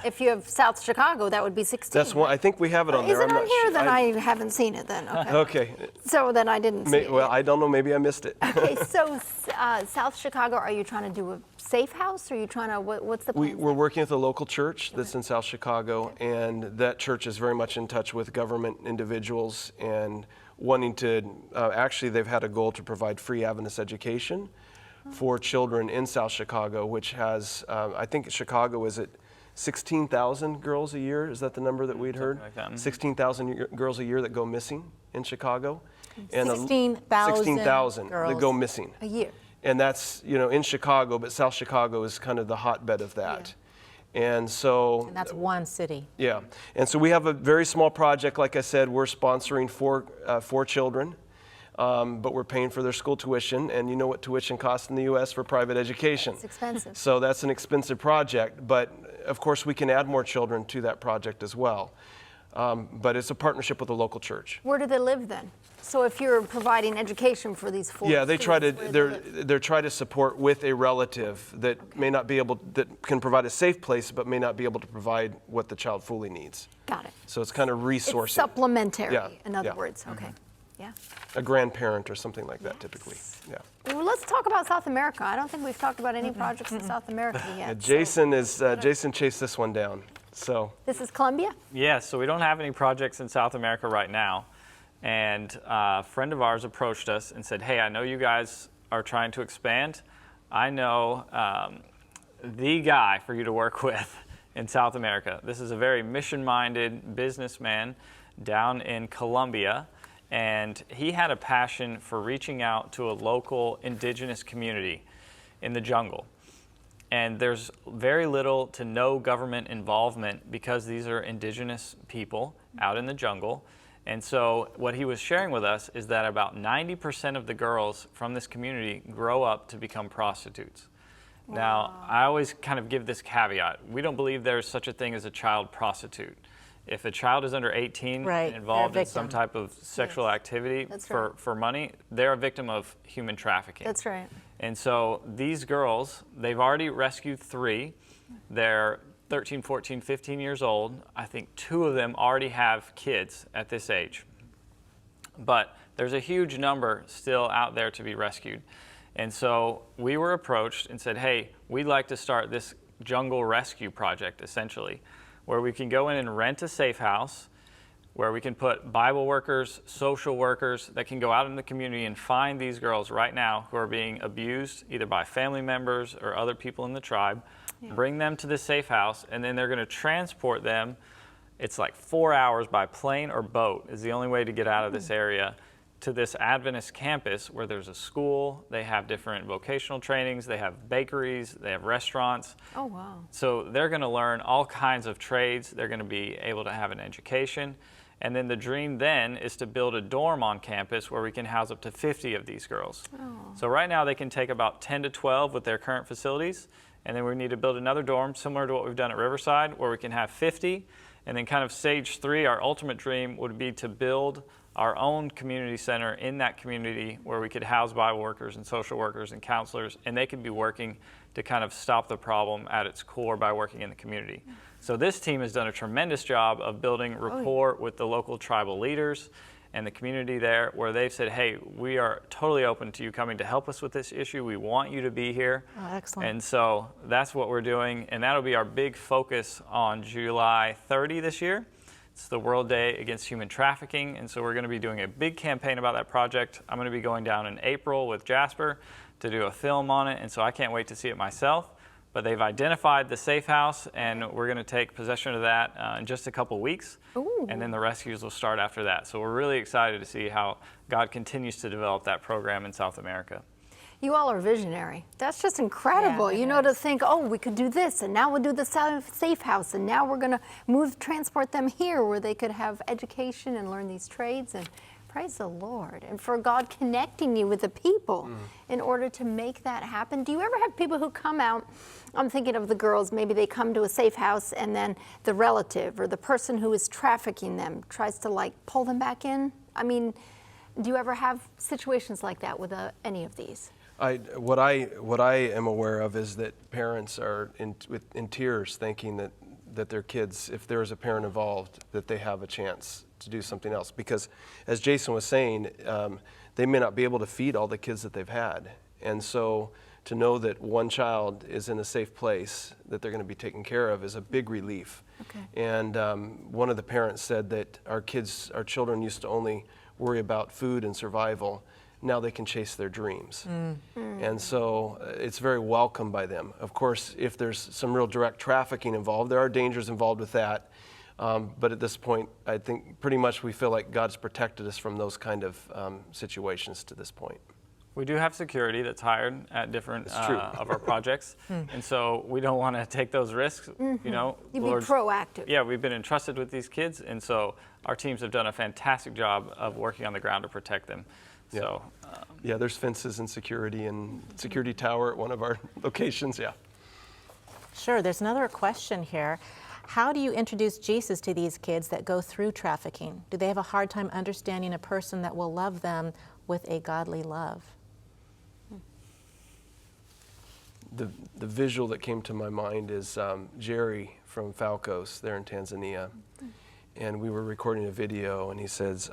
A: If you have South Chicago, that would be 16.
D: That's one. I think we have it on
A: Is
D: there.
A: it
D: I'm
A: on
D: not
A: here?
D: sure.
A: Then I haven't seen it then. Okay.
D: Okay.
A: So then I didn't see it
D: Well,
A: yet.
D: I don't know. Maybe I missed it.
A: Okay, so South Chicago, are you trying to do a safe house, or are you trying to, what's the plan?
D: We're working with a local church that's in South Chicago, and that church is very much in touch with government individuals and wanting to, actually they've had a goal to provide free Adventist education for children in South Chicago, which has, I think Chicago is at 16,000 girls a year. Is that the number that we'd heard?
E: Like that.
D: 16,000 girls a year that go missing in Chicago. And
B: 16,000
D: that go missing.
A: A year.
D: And that's, in Chicago, but South Chicago is kind of the hotbed of that. And so,
B: And that's one city.
D: yeah. And so we have a very small project. Like I said, we're sponsoring four children, but we're paying for their school tuition. And you know what tuition costs in the U.S. for private education.
A: It's expensive.
D: So that's an expensive project. But of course, we can add more children to that project as well. But it's a partnership with a local church.
A: Where do they live then? So if you're providing education for these 4
D: Yeah, they try to.
A: students, where do they live?
D: They're trying to support with a relative that may not be able, that can provide a safe place, but may not be able to provide what the child fully needs.
A: Got it.
D: So it's kind of resourcing.
A: It's supplementary,
D: Yeah,
A: in other
D: yeah.
A: words. Okay. Yeah.
D: A grandparent or something like that, typically. Yeah.
A: Well, let's talk about South America. I don't think we've talked about any projects in South America yet.
D: Jason chased this one down. So
A: This is Colombia?
E: Yeah, so we don't have any projects in South America right now. And a friend of ours approached us and said, hey, I know you guys are trying to expand. I know the guy for you to work with in South America. This is a very mission-minded businessman down in Colombia. And he had a passion for reaching out to a local indigenous community in the jungle. And there's very little to no government involvement because these are indigenous people out in the jungle. And so what he was sharing with us is that about 90% of the girls from this community grow up to become prostitutes. Wow. Now, I always kind of give this caveat. We don't believe there's such a thing as a child prostitute. If a child is under 18 and involved in some type of sexual activity for money, they're a victim of human trafficking.
A: That's right.
E: And so these girls, they've already rescued 3. They're 13, 14, 15 years old. I think 2 of them already have kids at this age. But there's a huge number still out there to be rescued. And so we were approached and said, hey, we'd like to start this jungle rescue project, essentially, where we can go in and rent a safe house, where we can put Bible workers, social workers that can go out in the community and find these girls right now who are being abused either by family members or other people in the tribe, bring them to the safe house, and then they're going to transport them. It's like 4 hours by plane or boat is the only way to get out of this area to this Adventist campus where there's a school, they have different vocational trainings, they have bakeries, they have restaurants.
A: Oh, wow.
E: So they're going to learn all kinds of trades. They're going to be able to have an education. And then the dream then is to build a dorm on campus where we can house up to 50 of these girls. Oh. So right now they can take about 10 to 12 with their current facilities. And then we need to build another dorm similar to what we've done at Riverside where we can have 50. And then kind of stage 3, our ultimate dream would be to build our own community center in that community where we could house Bible workers and social workers and counselors, and they could be working to kind of stop the problem at its core by working in the community. So this team has done a tremendous job of building rapport with the local tribal leaders and the community there, where they've said, hey, we are totally open to you coming to help us with this issue. We want you to be here.
B: Oh, excellent.
E: And so that's what we're doing, and that'll be our big focus on July 30 this year. It's the World Day Against Human Trafficking, and so we're going to be doing a big campaign about that project. I'm going to be going down in April with Jasper to do a film on it, and so I can't wait to see it myself. But they've identified the safe house, and we're going to take possession of that in just a couple weeks. Ooh. And then the rescues will start after that. So we're really excited to see how God continues to develop that program in South America.
A: You all are visionary. That's just incredible.
B: Yeah,
A: you know, to think, oh, we could do this, and now we'll do the safe house, and now we're going to transport them here where they could have education and learn these trades. And praise the Lord. And for God connecting you with the people in order to make that happen. Do you ever have people who come out, I'm thinking of the girls, maybe they come to a safe house and then the relative or the person who is trafficking them tries to like pull them back in? I mean, do you ever have situations like that with any of these?
D: What I am aware of is that parents are in tears thinking that that their kids, if there is a parent involved, that they have a chance to do something else. Because as Jason was saying, they may not be able to feed all the kids that they've had. And so to know that one child is in a safe place, that they're going to be taken care of, is a big relief.
A: Okay.
D: And one of the parents said that our children used to only worry about food and survival. Now they can chase their dreams. And so it's very welcome by them. Of course, if there's some real direct trafficking involved, there are dangers involved with that. But at this point, I think pretty much we feel like God's protected us from those kind of situations to this point.
E: We do have security that's hired at different
D: true.
E: of our projects, and so we don't want to take those risks. You know,
A: You'd be proactive.
E: Yeah, we've been entrusted with these kids, and so our teams have done a fantastic job of working on the ground to protect them.
D: Yeah.
E: So,
D: Yeah, there's fences and security tower at one of our locations, yeah.
B: Sure, there's another question here. How do you introduce Jesus to these kids that go through trafficking? Do they have a hard time understanding a person that will love them with a godly love?
D: The visual that came to my mind is Jerry from Falcos there in Tanzania. And we were recording a video, and he says,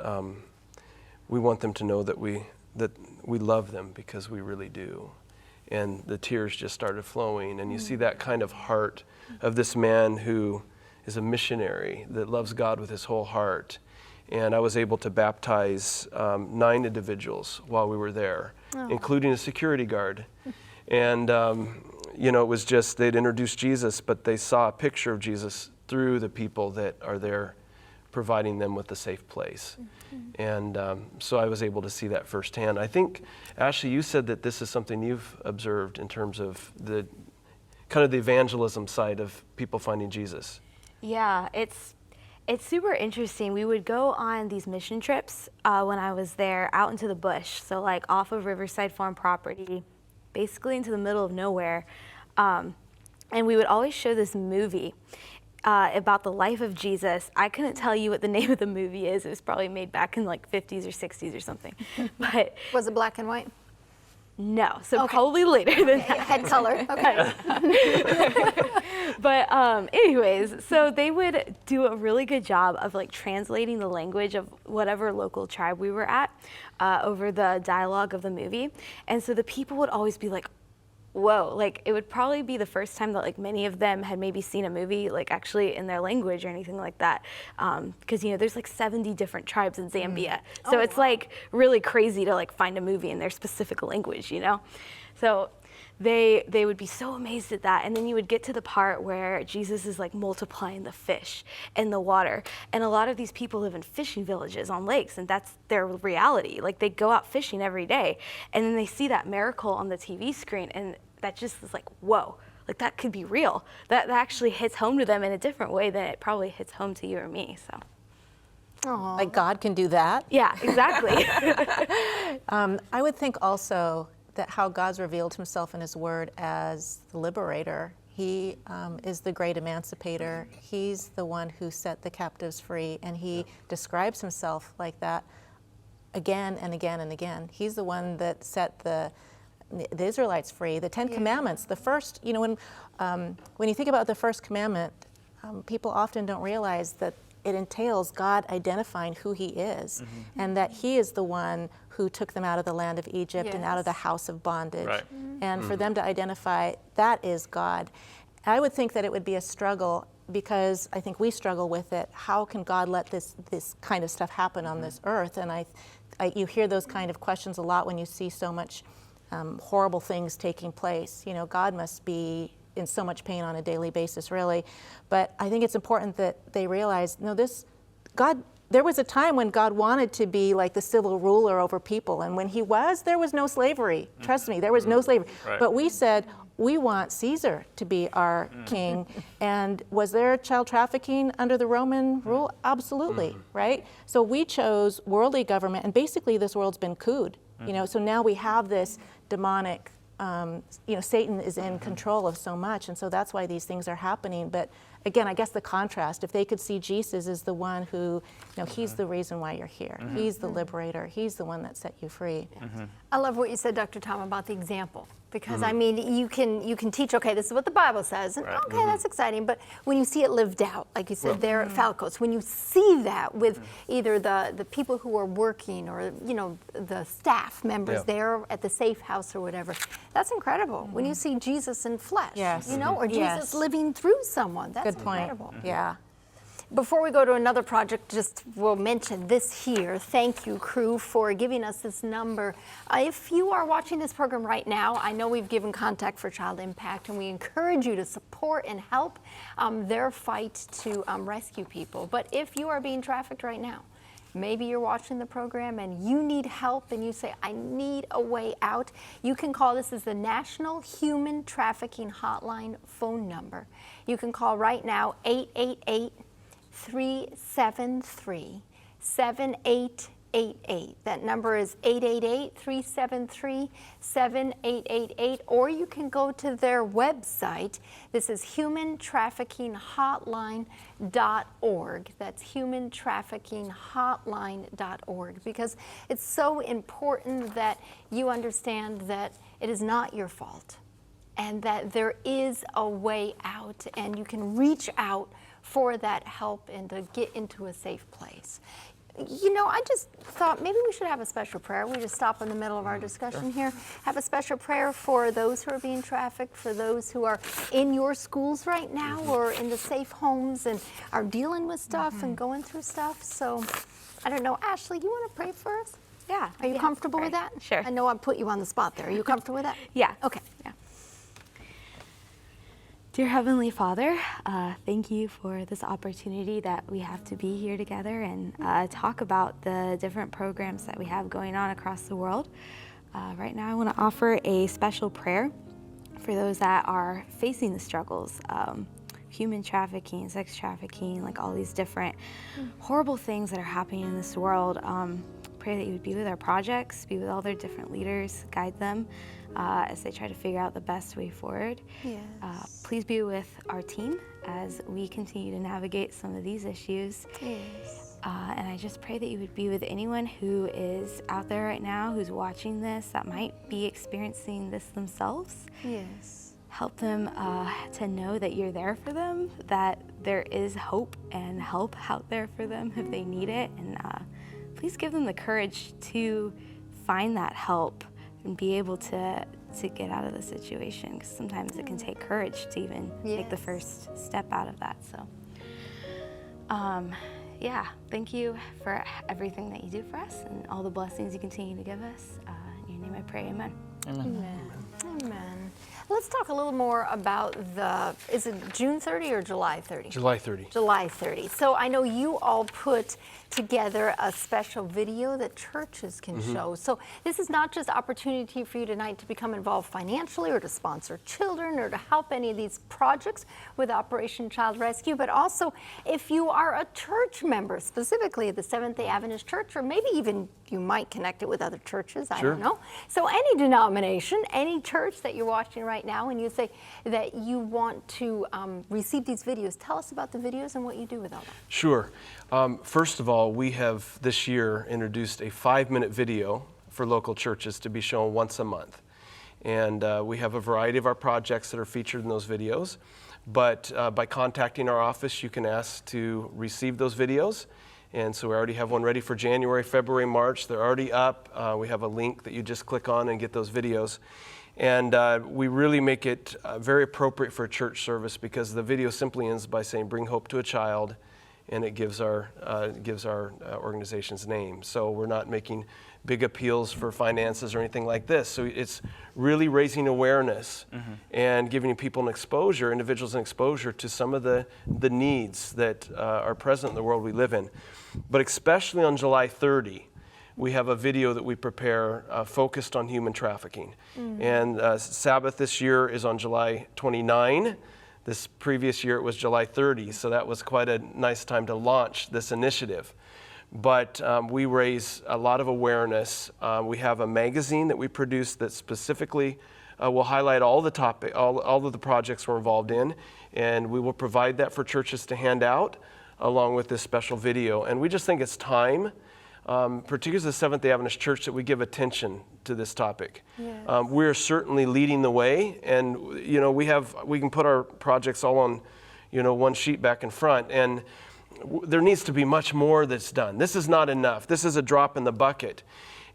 D: we want them to know that we love them, because we really do. And the tears just started flowing, and you see that kind of heart of this man who is a missionary that loves God with his whole heart. And I was able to baptize 9 individuals while we were there, including a security guard. And, you know, it was just, they'd introduced Jesus, but they saw a picture of Jesus through the people that are there providing them with a safe place. And so I was able to see that firsthand. I think, Ashley, you said that this is something you've observed in terms of the kind of the evangelism side of people finding Jesus.
C: Yeah, it's super interesting. We would go on these mission trips when I was there out into the bush, so like off of Riverside Farm property, basically into the middle of nowhere. And we would always show this movie about the life of Jesus. I couldn't tell you what the name of the movie is. It was probably made back in like 50s or 60s or something. But
A: Was it black and white?
C: no, so probably later than that.
A: Head color, okay.
C: But anyways, so they would do a really good job of like translating the language of whatever local tribe we were at over the dialogue of the movie. And so the people would always be like, whoa, like it would probably be the first time that like many of them had maybe seen a movie like actually in their language or anything like that. Because you know, there's like 70 different tribes in Zambia. So it's like really crazy to like find a movie in their specific language, you know? So they would be so amazed at that. And then you would get to the part where Jesus is like multiplying the fish in the water. And a lot of these people live in fishing villages on lakes, and that's their reality. Like they go out fishing every day, and then they see that miracle on the TV screen, and that just is like, whoa, like that could be real. That actually hits home to them in a different way than it probably hits home to you or me, so.
A: Aww.
B: Like God can do that?
C: Yeah, exactly.
B: I would think also that how God's revealed himself in his word as the liberator. He is the great emancipator. He's the one who set the captives free, and he describes himself like that again and again and again. He's the one that set the Israelites free. The 10 Commandments, the first, you know, when you think about the first commandment, people often don't realize that it entails God identifying who he is, and that he is the one who took them out of the land of Egypt and out of the house of bondage.
E: Right.
B: And for them to identify that is God. I would think that it would be a struggle, because I think we struggle with it. How can God let this kind of stuff happen on this earth? And you hear those kind of questions a lot when you see so much horrible things taking place. You know, God must be in so much pain on a daily basis, really. But I think it's important that they realize, no, there was a time when God wanted to be like the civil ruler over people. And when he was, there was no slavery. Trust me, there was no slavery.
E: Right.
B: But we said, we want Caesar to be our king. And was there child trafficking under the Roman rule? Absolutely, right? So we chose worldly government, and basically this world's been cooed. You know, so now we have this demonic, you know, Satan is in control of so much, and so that's why these things are happening. But again, I guess the contrast, if they could see Jesus as the one who, you know, he's the reason why you're here. He's the liberator. He's the one that set you free.
A: I love what you said, Dr. Tom, about the example. Because I mean, you can teach, okay, this is what the Bible says, and okay, that's exciting. But when you see it lived out, like you said there at Falco's, when you see that with either the people who are working or the staff members there at the safe house or whatever, that's incredible. When you see Jesus in flesh, or Jesus living through someone, that's incredible.
B: Yeah.
A: Before we go to another project, we'll mention this here. Thank you, crew, for giving us this number. If you are watching this program right now, I know we've given Contact for Child Impact, and we encourage you to support and help their fight to rescue people. But if you are being trafficked right now, maybe you're watching the program and you need help and you say, I need a way out, you can call. This is the National Human Trafficking Hotline phone number. You can call right now, 888-373-7888. That number is 888-373-7888, or you can go to their website. This is humantraffickinghotline.org. That's humantraffickinghotline.org, because it's so important that you understand that it is not your fault and that there is a way out, and you can reach out for that help and to get into a safe place. I just thought maybe we should have a special prayer. We just stop in the middle of our discussion here. Have a special prayer for those who are being trafficked, for those who are in your schools right now or in the safe homes and are dealing with stuff and going through stuff. So, I don't know. Ashley, you want to pray for us?
C: Yeah.
A: Are you comfortable with that?
C: Sure.
A: I know I put you on the spot there. Are you comfortable with that?
C: Yeah.
A: Okay.
C: Yeah. Dear Heavenly Father, thank you for this opportunity that we have to be here together and talk about the different programs that we have going on across the world. Right now I want to offer a special prayer for those that are facing the struggles, human trafficking, sex trafficking, like all these different horrible things that are happening in this world. Pray that you would be with our projects, be with all their different leaders, guide them as they try to figure out the best way forward.
A: Yes.
C: Please be with our team as we continue to navigate some of these issues.
A: Yes.
C: And I just pray that you would be with anyone who is out there right now, who's watching this, that might be experiencing this themselves.
A: Yes.
C: Help them to know that you're there for them, that there is hope and help out there for them if they need it. And please give them the courage to find that help and be able to get out of the situation, because sometimes it can take courage to even take the first step out of that. So, yeah, thank you for everything that you do for us and all the blessings you continue to give us. In your name I pray, amen.
E: Amen.
A: Amen. Let's talk a little more about is it June 30 or July 30?
D: July 30.
A: July 30. So I know you all put together a special video that churches can show. So this is not just opportunity for you tonight to become involved financially or to sponsor children or to help any of these projects with Operation Child Rescue, but also if you are a church member, specifically the Seventh-day Adventist Church, or maybe even you might connect it with other churches, I don't know. So any denomination, any church that you're watching right now, and you say that you want to receive these videos, tell us about the videos and what you do with all that.
D: Sure. First of all, we have this year introduced a 5-minute video for local churches to be shown once a month. And we have a variety of our projects that are featured in those videos. But by contacting our office, you can ask to receive those videos. And so we already have one ready for January, February, March. They're already up. We have a link that you just click on and get those videos. And we really make it very appropriate for a church service, because the video simply ends by saying, "Bring hope to a child," and it gives our organization's name. So we're not making big appeals for finances or anything like this. So it's really raising awareness and giving people individuals an exposure to some of the needs that are present in the world we live in. But especially on July 30, we have a video that we prepare focused on human trafficking. And Sabbath this year is on July 29. This previous year it was July 30, so that was quite a nice time to launch this initiative. But we raise a lot of awareness. We have a magazine that we produce that specifically will highlight all the all of the projects we're involved in, and we will provide that for churches to hand out along with this special video. And we just think it's time particularly the Seventh-day Adventist Church, that we give attention to this topic. We're certainly leading the way, and we can put our projects all on one sheet back in front, and there needs to be much more that's done. This is not enough. This is a drop in the bucket,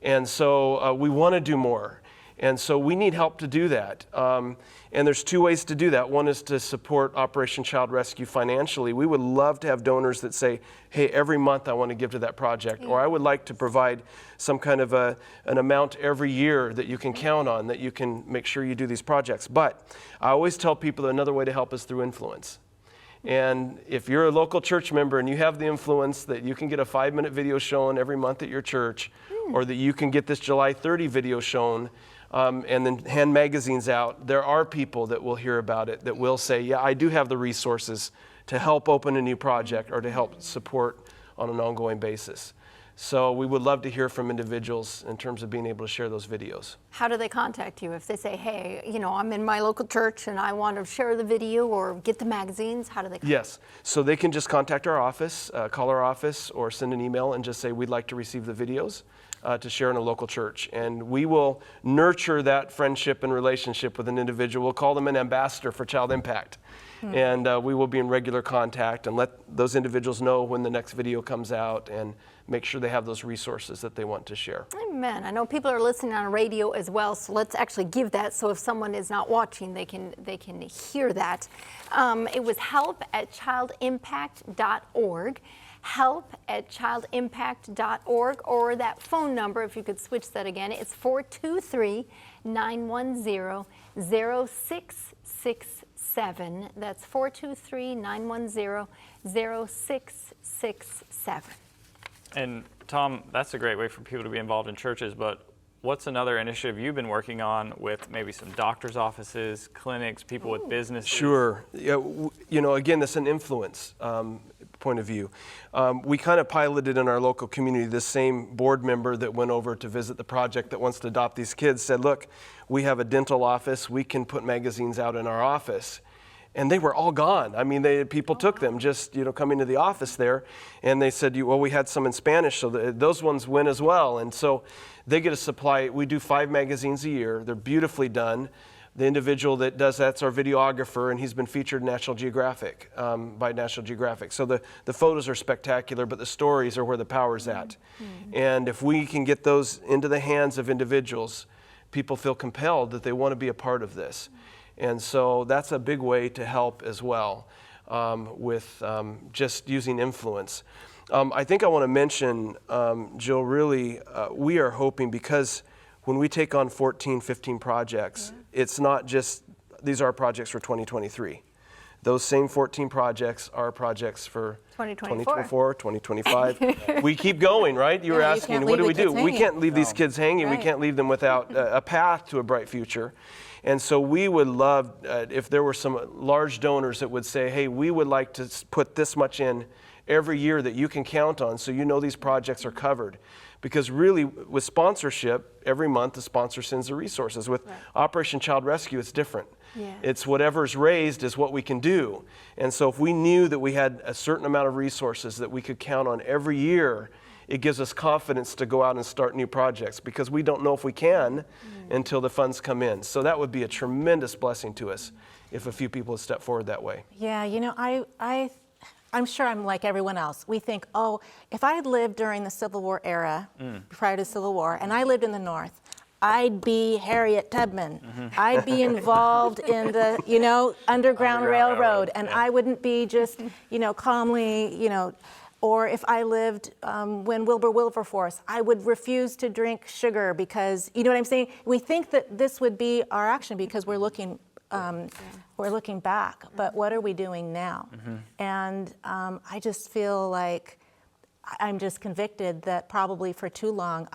D: and so we want to do more. And so we need help to do that. And there's two ways to do that. One is to support Operation Child Rescue financially. We would love to have donors that say, hey, every month I want to give to that project, or I would like to provide some kind of an amount every year that you can count on, that you can make sure you do these projects. But I always tell people that another way to help is through influence. And if you're a local church member and you have the influence that you can get a 5-minute video shown every month at your church, or that you can get this July 30 video shown, and then hand magazines out, there are people that will hear about it that will say, yeah, I do have the resources to help open a new project or to help support on an ongoing basis. So we would love to hear from individuals in terms of being able to share those videos.
A: How do they contact you if they say, hey, I'm in my local church and I want to share the video or get the magazines? How do they contact?
D: Yes, so they can just contact our office, call our office, or send an email and just say, we'd like to receive the videos to share in a local church. And we will nurture that friendship and relationship with an individual. We'll call them an ambassador for Child Impact. And we will be in regular contact and let those individuals know when the next video comes out and make sure they have those resources that they want to share.
A: Amen. I know people are listening on radio as well, so let's actually give that so if someone is not watching, they can hear that. It was help@childimpact.org. help@childimpact.org, or that phone number, if you could switch that again, it's 423-910-0667. That's 423-910-0667.
E: And Tom, that's a great way for people to be involved in churches, but what's another initiative you've been working on with maybe some doctor's offices, clinics, people with businesses?
D: Sure. Yeah, again, that's an influence point of view. We kind of piloted in our local community. This same board member that went over to visit the project that wants to adopt these kids said, look, we have a dental office. We can put magazines out in our office. And they were all gone. I mean, people took them just, coming to the office there. And they said, well, we had some in Spanish, so those ones went as well. And so they get a supply. We do 5 magazines a year. They're beautifully done. The individual that does that's our videographer, and he's been featured in National Geographic, by National Geographic. So the photos are spectacular, but the stories are where the power's at. And if we can get those into the hands of individuals, people feel compelled that they want to be a part of this. And so that's a big way to help as well, with just using influence. I think I want to mention, Jill, really, we are hoping, because when we take on 14, 15 projects, it's not just, these are projects for 2023. Those same 14 projects are projects for 2024, 2025. We keep going, right? You were asking, what do we do? We can't leave these kids hanging. We can't leave them without a path to a bright future. And so we would love, if there were some large donors that would say, hey, we would like to put this much in every year that you can count on, so these projects are covered. Because really, with sponsorship, every month the sponsor sends the resources. With Operation Child Rescue, it's different. It's whatever's raised is what we can do. And so if we knew that we had a certain amount of resources that we could count on every year, it gives us confidence to go out and start new projects, because we don't know if we can until the funds come in. So that would be a tremendous blessing to us if a few people would step forward that way.
B: Yeah, I'm sure I'm like everyone else. We think, oh, if I had lived during the Civil War era, prior to the Civil War, and I lived in the North, I'd be Harriet Tubman. I'd be involved in the, Underground Railroad, and I wouldn't be just, calmly, or if I lived when Wilbur Wilberforce, I would refuse to drink sugar because, you know what I'm saying? We think that this would be our action because we're looking back, but what are we doing now? And I just feel like I'm just convicted that probably for too long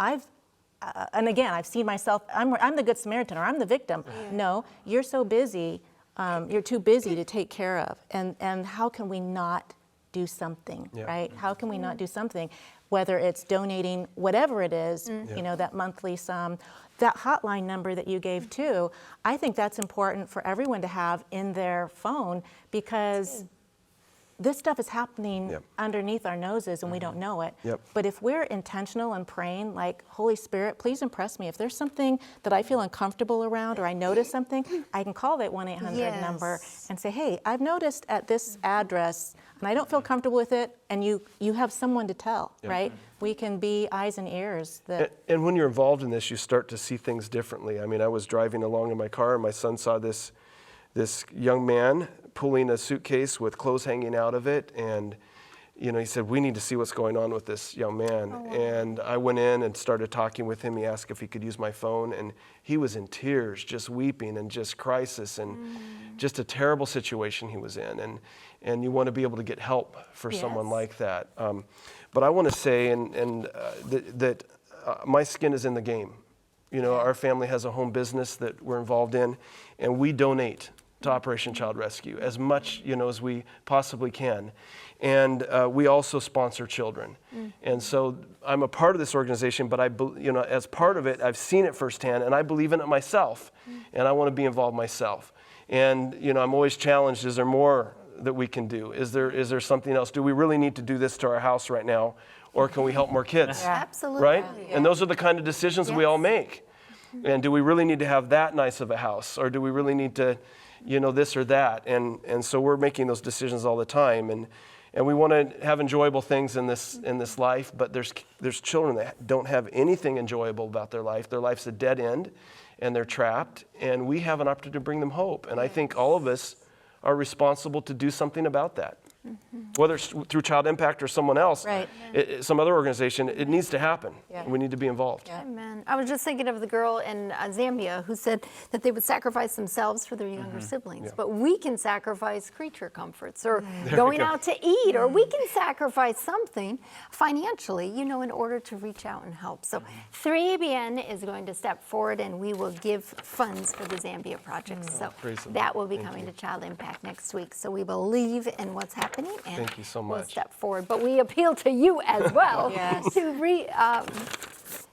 B: and again, I've seen myself, I'm the Good Samaritan, or I'm the victim. No, you're so busy, you're too busy to take care of. And how can we not do something, right? How can we not do something? Whether it's donating, whatever it is, that monthly sum, that hotline number that you gave too, I think that's important for everyone to have in their phone, because this stuff is happening
D: Yep.
B: underneath our noses and we don't know it.
D: Yep.
B: But if we're intentional and praying, like, Holy Spirit, please impress me. If there's something that I feel uncomfortable around or I notice something, I can call that 1-800 number and say, hey, I've noticed at this address and I don't feel comfortable with it, and you have someone to tell, right? We can be eyes and ears.
D: And when you're involved in this, you start to see things differently. I mean, I was driving along in my car and my son saw this young man pulling a suitcase with clothes hanging out of it, and he said, we need to see what's going on with this young man. Oh, wow. And I went in and started talking with him. He asked if he could use my phone, and he was in tears, just weeping and just crisis and just a terrible situation he was in. And you want to be able to get help for someone like that. But I want to say that my skin is in the game. Our family has a home business that we're involved in, and we donate to Operation Child Rescue as much as we possibly can. And we also sponsor children. And so I'm a part of this organization, but as part of it, I've seen it firsthand, and I believe in it myself, and I want to be involved myself. And I'm always challenged, is there more that we can do? Is there something else? Do we really need to do this to our house right now, or can we help more kids?
A: Absolutely.
D: Right? And those are the kind of decisions we all make. And do we really need to have that nice of a house, or do we really need to this or that? And so we're making those decisions all the time, and we want to have enjoyable things in this life, but there's children that don't have anything enjoyable about their life. Their life's a dead end, and they're trapped, and we have an opportunity to bring them hope. And I think all of us are responsible to do something about that. Whether it's through Child Impact or someone else, some other organization, it needs to happen. We need to be involved.
A: Amen. I was just thinking of the girl in Zambia who said that they would sacrifice themselves for their younger siblings, but we can sacrifice creature comforts or going out to eat, or we can sacrifice something financially, in order to reach out and help. So 3ABN is going to step forward, and we will give funds for the Zambia project. So that will be coming to Child Impact next week. So we believe in what's happening. And
D: thank you so much.
A: we'll step forward, but we appeal to you as well to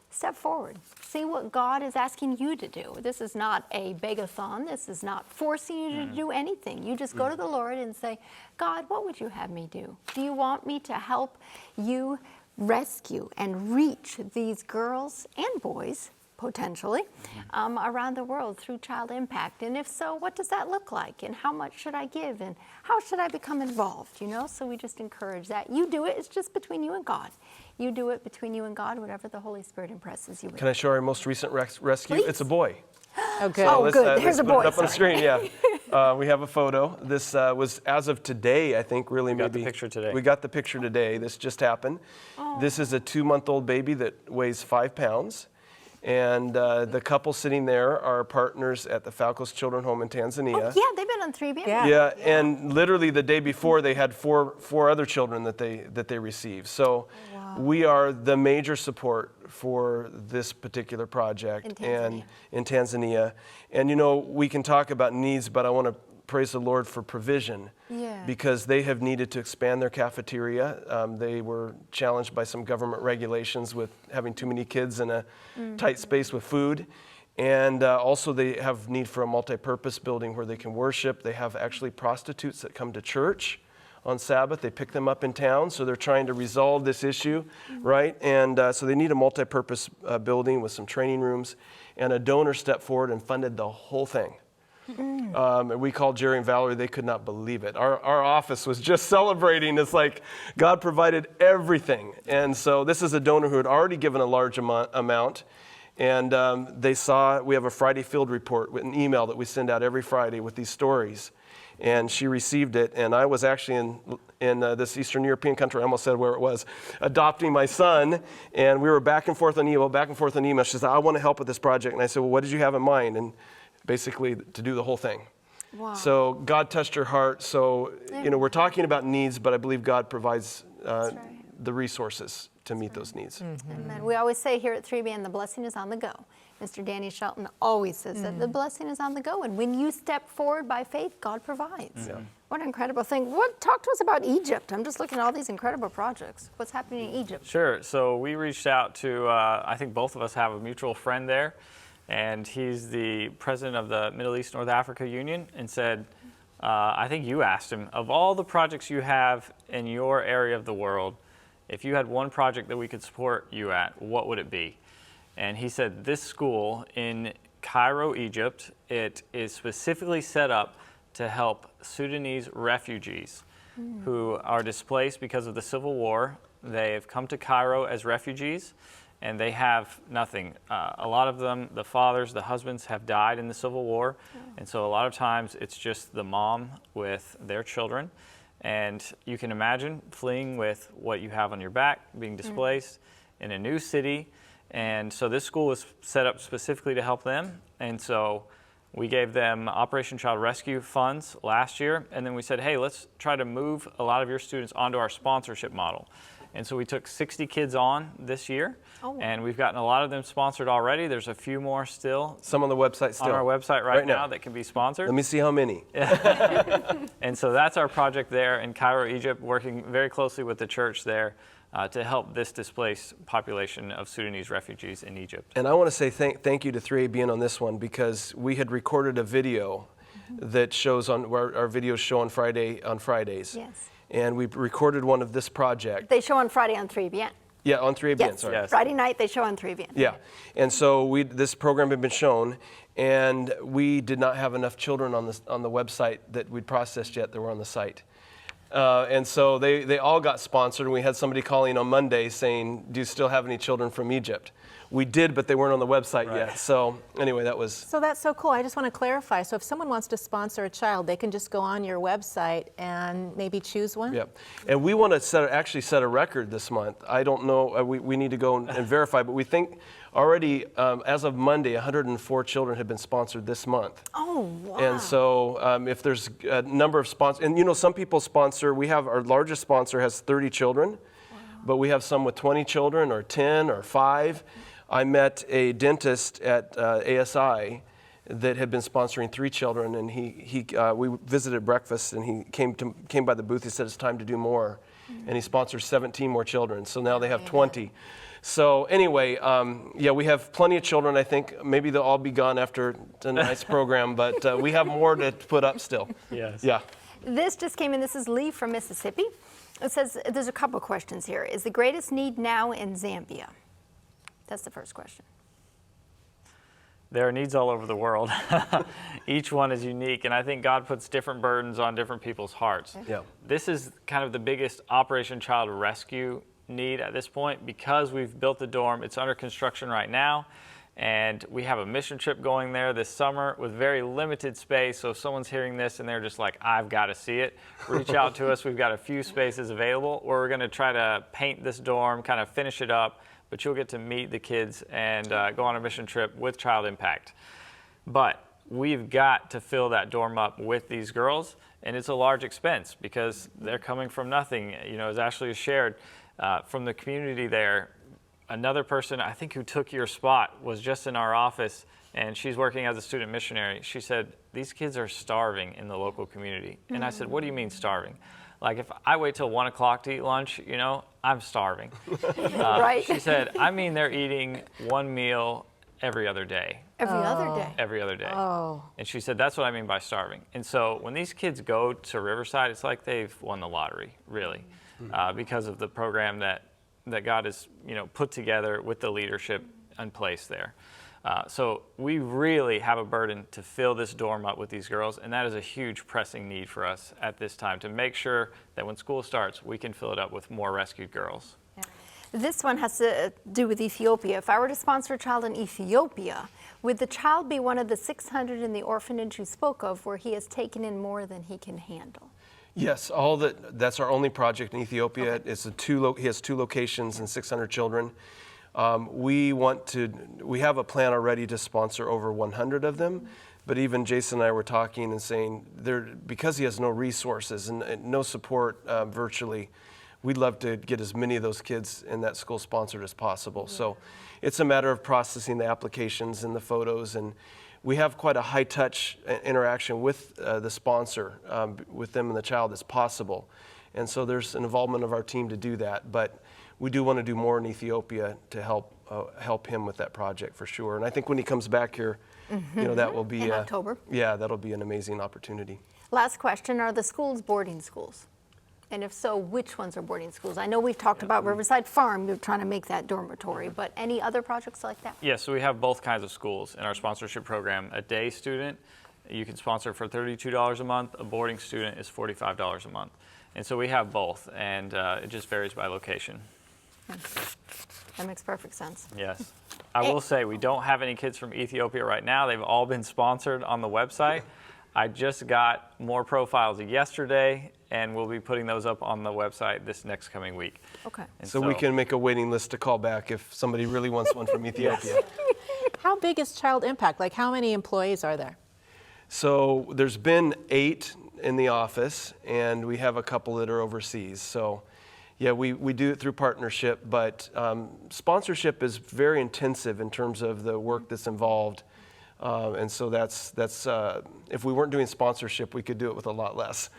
A: step forward. See what God is asking you to do. This is not a begathon. This is not forcing you to do anything. You just go to the Lord and say, God, what would you have me do? Do you want me to help you rescue and reach these girls and boys potentially, around the world through Child Impact? And if so, what does that look like? And how much should I give? And how should I become involved? So we just encourage that. You do it. It's just between you and God. You do it between you and God, whatever the Holy Spirit impresses you with.
D: Can I show our most recent rescue?
A: Please.
D: It's a boy.
A: Okay.
D: So
A: Good. There's a boy.
D: Put it up on the screen, we have a photo. This was as of today, I think, really
E: We got the picture today.
D: We got the picture today. This just happened. This is a 2-month-old baby that weighs 5 pounds. And the couple sitting there are partners at the Falcos Children's Home in Tanzania.
A: Oh, yeah, they've been on 3BN.
D: Yeah, and literally the day before they had four other children that they received. So we are the major support for this particular project in Tanzania. And we can talk about needs, but I want to praise the Lord for provision, because they have needed to expand their cafeteria. They were challenged by some government regulations with having too many kids in a tight space with food. And also they have need for a multi-purpose building where they can worship. They have actually prostitutes that come to church on Sabbath. They pick them up in town, so they're trying to resolve this issue, right? And so they need a multi-purpose building with some training rooms. And a donor stepped forward and funded the whole thing. And we called Jerry and Valerie. They could not believe it. Our office was just celebrating. It's like God provided everything. And so this is a donor who had already given a large amount. And they saw, we have a Friday field report with an email that we send out every Friday with these stories. And she received it. And I was actually in this Eastern European country, I almost said where it was, adopting my son. And we were back and forth on email, She said, I want to help with this project. And I said, well, what did you have in mind? And basically to do the whole thing. Wow. So God touched her heart. So, we're talking about needs, but I believe God provides the resources to meet those needs.
A: Amen. We always say here at 3BN, the blessing is on the go. Mr. Danny Shelton always says that the blessing is on the go. And when you step forward by faith, God provides. What an incredible thing. Talk to us about Egypt. I'm just looking at all these incredible projects. What's happening in Egypt?
E: Sure. So we reached out to, I think both of us have a mutual friend there. And he's the president of the Middle East North Africa Union, and said, I think you asked him, of all the projects you have in your area of the world, if you had one project that we could support you at, what would it be? And he said, this school in Cairo, Egypt, it is specifically set up to help Sudanese refugees who are displaced because of the civil war. They have come to Cairo as refugees, and they have nothing. A lot of them, the fathers, the husbands have died in the Civil War, and so a lot of times it's just the mom with their children. And you can imagine fleeing with what you have on your back, being displaced in a new city. And so this school was set up specifically to help them. And so we gave them Operation Child Rescue funds last year, and then we said, hey, let's try to move a lot of your students onto our sponsorship model. And so we took 60 kids on this year, and we've gotten a lot of them sponsored already. There's a few more still.
D: Some on the website still.
E: On our website right now that can be sponsored.
D: Let me see how many.
E: And so that's our project there in Cairo, Egypt, working very closely with the church there to help this displaced population of Sudanese refugees in Egypt.
D: And I want to say thank you to 3ABN on this one, because we had recorded a video that shows on where our videos show on Fridays.
A: Yes.
D: And we recorded one of this project.
A: They show on Friday on 3ABN.
D: Yeah, on 3ABN,
A: Yes.
D: sorry.
E: Yes.
A: Friday night they show on 3ABN.
D: Yeah, and so this program had been shown, and we did not have enough children on the website that we'd processed yet that were on the site. And so they all got sponsored, and we had somebody calling on Monday saying, do you still have any children from Egypt? We did, but they weren't on the website yet. So anyway, that was...
B: So that's so cool. I just want to clarify. So if someone wants to sponsor a child, they can just go on your website and maybe choose one?
D: Yep. And we want to actually set a record this month. I don't know, we need to go and verify, but we think already, as of Monday, 104 children have been sponsored this month.
A: Oh, wow.
D: And so if there's a number of sponsors, and you know, some people sponsor, we have our largest sponsor has 30 children, but we have some with 20 children or 10 or 5. I met a dentist at ASI that had been sponsoring 3 children, and we visited breakfast, and he came by the booth. He said it's time to do more, and he sponsors 17 more children. So now they have 20. So anyway, yeah, we have plenty of children. I think maybe they'll all be gone after tonight's program, but we have more to put up still.
E: Yes.
D: Yeah.
A: This just came in. This is Lee from Mississippi. It says, there's a couple questions here. Is the greatest need now in Zambia? That's the first question.
E: There are needs all over the world. Each one is unique, and I think God puts different burdens on different people's hearts.
D: Yeah.
E: This is kind of the biggest Operation Child Rescue need at this point, because we've built the dorm. It's under construction right now, and we have a mission trip going there this summer with very limited space. So if someone's hearing this and they're just like, I've got to see it, reach out to us. We've got a few spaces available where we're going to try to paint this dorm, kind of finish it up, but you'll get to meet the kids and go on a mission trip with Child Impact. But we've got to fill that dorm up with these girls, and it's a large expense because they're coming from nothing. You know, as Ashley has shared, from the community there, another person I think who took your spot was just in our office, and she's working as a student missionary. She said, these kids are starving in the local community. And I said, what do you mean starving? Like, if I wait till 1 o'clock to eat lunch, you know, I'm starving.
A: Right.
E: She said, I mean, they're eating one meal every other day.
A: Every other day.
E: Every other day.
B: Oh.
E: And she said, that's what I mean by starving. And so when these kids go to Riverside, it's like they've won the lottery, really, because of the program that God has, you know, put together with the leadership in place there. So we really have a burden to fill this dorm up with these girls, and that is a huge pressing need for us at this time, to make sure that when school starts, we can fill it up with more rescued girls.
A: Yeah. This one has to do with Ethiopia. If I were to sponsor a child in Ethiopia, would the child be one of the 600 in the orphanage you spoke of, where he has taken in more than he can handle?
D: Yes, that's our only project in Ethiopia. Okay. He has 2 locations and 600 children. We have a plan already to sponsor over 100 of them, but even Jason and I were talking and saying, because he has no resources and no support virtually, we'd love to get as many of those kids in that school sponsored as possible. Yeah. So it's a matter of processing the applications and the photos, and we have quite a high-touch interaction with the sponsor, with them and the child as possible. And so there's an involvement of our team to do that, but we do want to do more in Ethiopia to help him with that project for sure. And I think when he comes back here, you know, that will be
A: in October.
D: Yeah, that'll be an amazing opportunity.
A: Last question, are the schools boarding schools? And if so, which ones are boarding schools? I know we've talked about Riverside Farm, you're trying to make that dormitory, but any other projects like that?
E: Yeah, so we have both kinds of schools in our sponsorship program. A day student, you can sponsor for $32 a month. A boarding student is $45 a month. And so we have both, and it just varies by location.
A: That makes perfect sense.
E: Yes. I will say we don't have any kids from Ethiopia right now. They've all been sponsored on the website. I just got more profiles yesterday, and we'll be putting those up on the website this next coming week.
A: Okay.
E: And
D: So we can make a waiting list to call back if somebody really wants one from Ethiopia.
B: How big is Child Impact? Like, how many employees are there?
D: So there's been 8 in the office, and we have a couple that are overseas. So yeah, we do it through partnership, but sponsorship is very intensive in terms of the work that's involved. And so that's if we weren't doing sponsorship, we could do it with a lot less.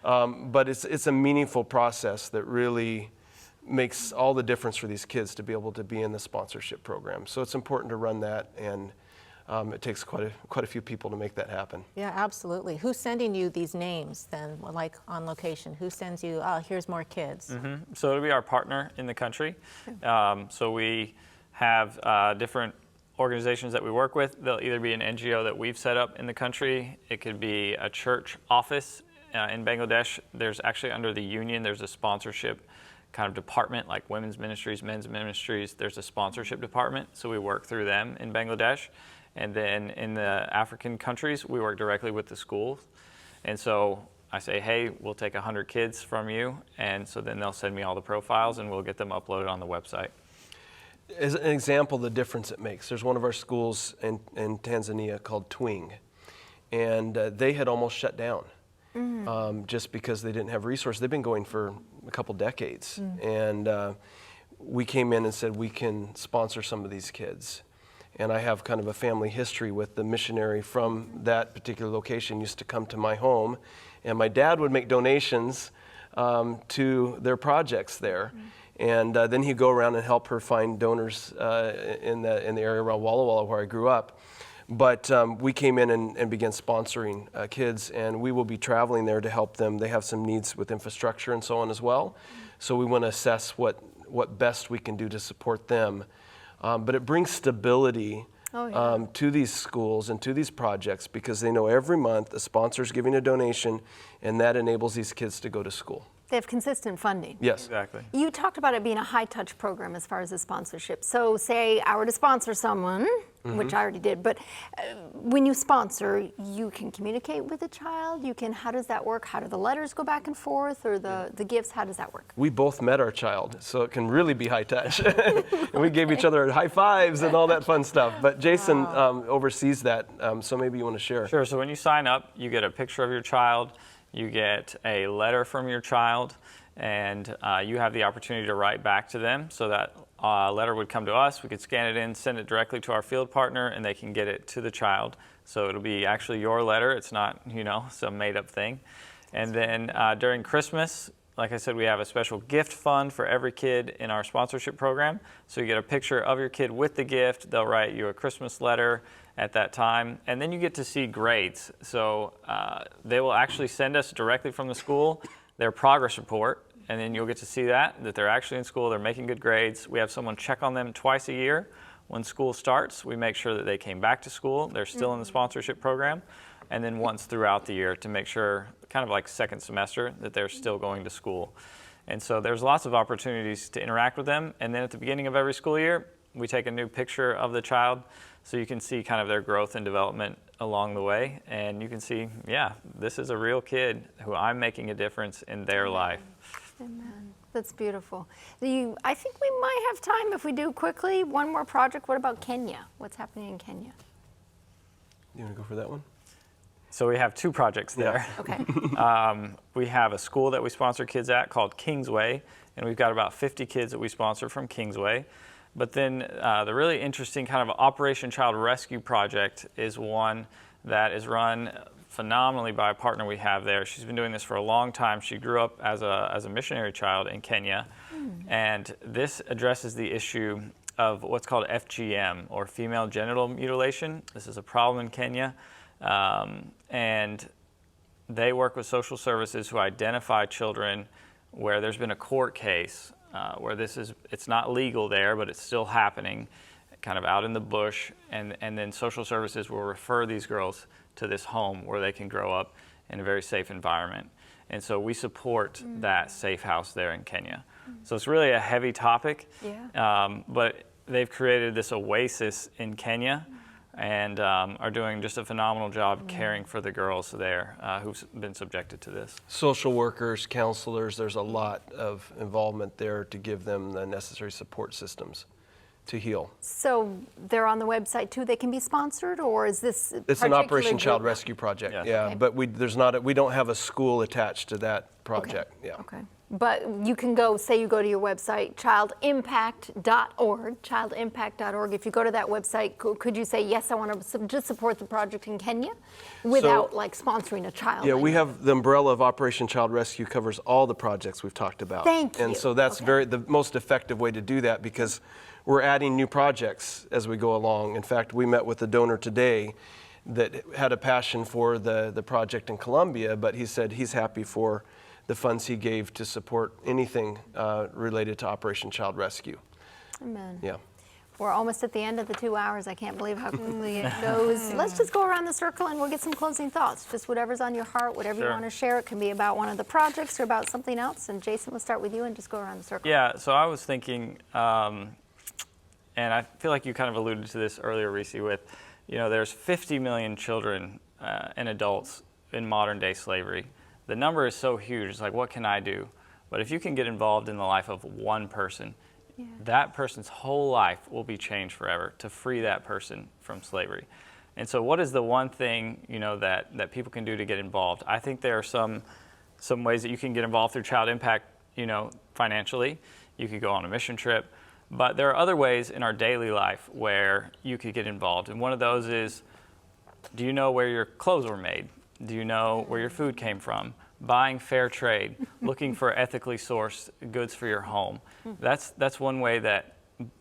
D: But it's a meaningful process that really makes all the difference for these kids to be able to be in the sponsorship program. So it's important to run that, and it takes quite a few people to make that happen.
B: Yeah, absolutely. Who's sending you these names then, like on location? Who sends you, oh, here's more kids?
E: Mm-hmm. So it'll be our partner in the country. So we have different organizations that we work with. They'll either be an NGO that we've set up in the country. It could be a church office in Bangladesh. There's actually under the union, there's a sponsorship kind of department like women's ministries, men's ministries. There's a sponsorship department. So we work through them in Bangladesh. And then in the African countries, we work directly with the schools. And so I say, hey, we'll take 100 kids from you. And so then they'll send me all the profiles and we'll get them uploaded on the website.
D: As an example, the difference it makes, there's one of our schools in Tanzania called Twing, and they had almost shut down just because they didn't have resources. They've been going for a couple decades, and we came in and said we can sponsor some of these kids. And I have kind of a family history with the missionary from that particular location used to come to my home, and my dad would make donations to their projects there. And then he'd go around and help her find donors in the area around Walla Walla where I grew up. But we came in and began sponsoring kids, and we will be traveling there to help them. They have some needs with infrastructure and so on as well. So we want to assess what best we can do to support them. But it brings stability to these schools and to these projects because they know every month a sponsor's giving a donation, and that enables these kids to go to school.
A: They have consistent funding.
D: Yes.
E: Exactly.
A: You talked about it being a high-touch program as far as the sponsorship. So say I were to sponsor someone, which I already did, but when you sponsor, you can communicate with the child? How does that work? How do the letters go back and forth, or the gifts, how does that work?
D: We both met our child, so it can really be high touch. And we gave each other high fives and all that fun stuff. But Jason oversees that, so maybe you want to share.
E: Sure, so when you sign up, you get a picture of your child, you get a letter from your child, and you have the opportunity to write back to them. So that letter would come to us, we could scan it in, send it directly to our field partner, and they can get it to the child. So it'll be actually your letter, it's not, some made up thing. And then during Christmas, like I said, we have a special gift fund for every kid in our sponsorship program. So you get a picture of your kid with the gift, they'll write you a Christmas letter at that time, and then you get to see grades. So they will actually send us directly from the school their progress report, and then you'll get to see that they're actually in school, they're making good grades. We have someone check on them twice a year. When school starts, we make sure that they came back to school, they're still in the sponsorship program, and then once throughout the year to make sure, kind of like second semester, that they're still going to school. And so there's lots of opportunities to interact with them, and then at the beginning of every school year, we take a new picture of the child so you can see kind of their growth and development along the way, and you can see, yeah, this is a real kid who I'm making a difference in their life.
A: Amen. That's beautiful. I think we might have time if we do quickly. One more project. What about Kenya? What's happening in Kenya?
D: You want to go for that one?
E: So we have 2 projects there.
A: Okay.
E: We have a school that we sponsor kids at called Kingsway, and we've got about 50 kids that we sponsor from Kingsway. But then the really interesting kind of Operation Child Rescue project is one that is run phenomenally by a partner we have there. She's been doing this for a long time. She grew up as a missionary child in Kenya, and this addresses the issue of what's called FGM, or female genital mutilation. This is a problem in Kenya, and they work with social services who identify children where there's been a court case where it's not legal there, but it's still happening, kind of out in the bush, and then social services will refer these girls to this home where they can grow up in a very safe environment. And so we support that safe house there in Kenya. So it's really a heavy topic, but they've created this oasis in Kenya and are doing just a phenomenal job caring for the girls there who've been subjected to this.
D: Social workers, counselors, there's a lot of involvement there to give them the necessary support systems to heal.
A: So they're on the website too. They can be sponsored, or is this?
D: It's an Operation Child Rescue project.
E: Yes.
D: Yeah,
A: Okay.
D: but we don't have a school attached to that project. Yeah.
A: Okay. But you can go, say you go to your website, childimpact.org. If you go to that website, could you say, yes, I want to just support the project in Kenya without like sponsoring a child?
D: Yeah, we have the umbrella of Operation Child Rescue covers all the projects we've talked about.
A: Thank you.
D: And so that's the most effective way to do that, because we're adding new projects as we go along. In fact, we met with a donor today that had a passion for the project in Colombia, but he said he's happy for the funds he gave to support anything related to Operation Child Rescue.
A: Amen.
D: Yeah.
A: We're almost at the end of the 2 hours. I can't believe how quickly it goes. Let's just go around the circle and we'll get some closing thoughts. Just whatever's on your heart, whatever you
E: Sure.
A: want to share. It can be about one of the projects or about something else. And Jason, we'll start with you and just go around the circle.
E: Yeah, so I was thinking, and I feel like you kind of alluded to this earlier, Risë, with, there's 50 million children and adults in modern day slavery. The number is so huge, it's like, what can I do? But if you can get involved in the life of one person, that person's whole life will be changed forever to free that person from slavery. And so what is the one thing, that people can do to get involved? I think there are some ways that you can get involved through Child Impact, financially. You could go on a mission trip. But there are other ways in our daily life where you could get involved. And one of those is, do you know where your clothes were made? Do you know where your food came from? Buying fair trade, looking for ethically sourced goods for your home. That's one way that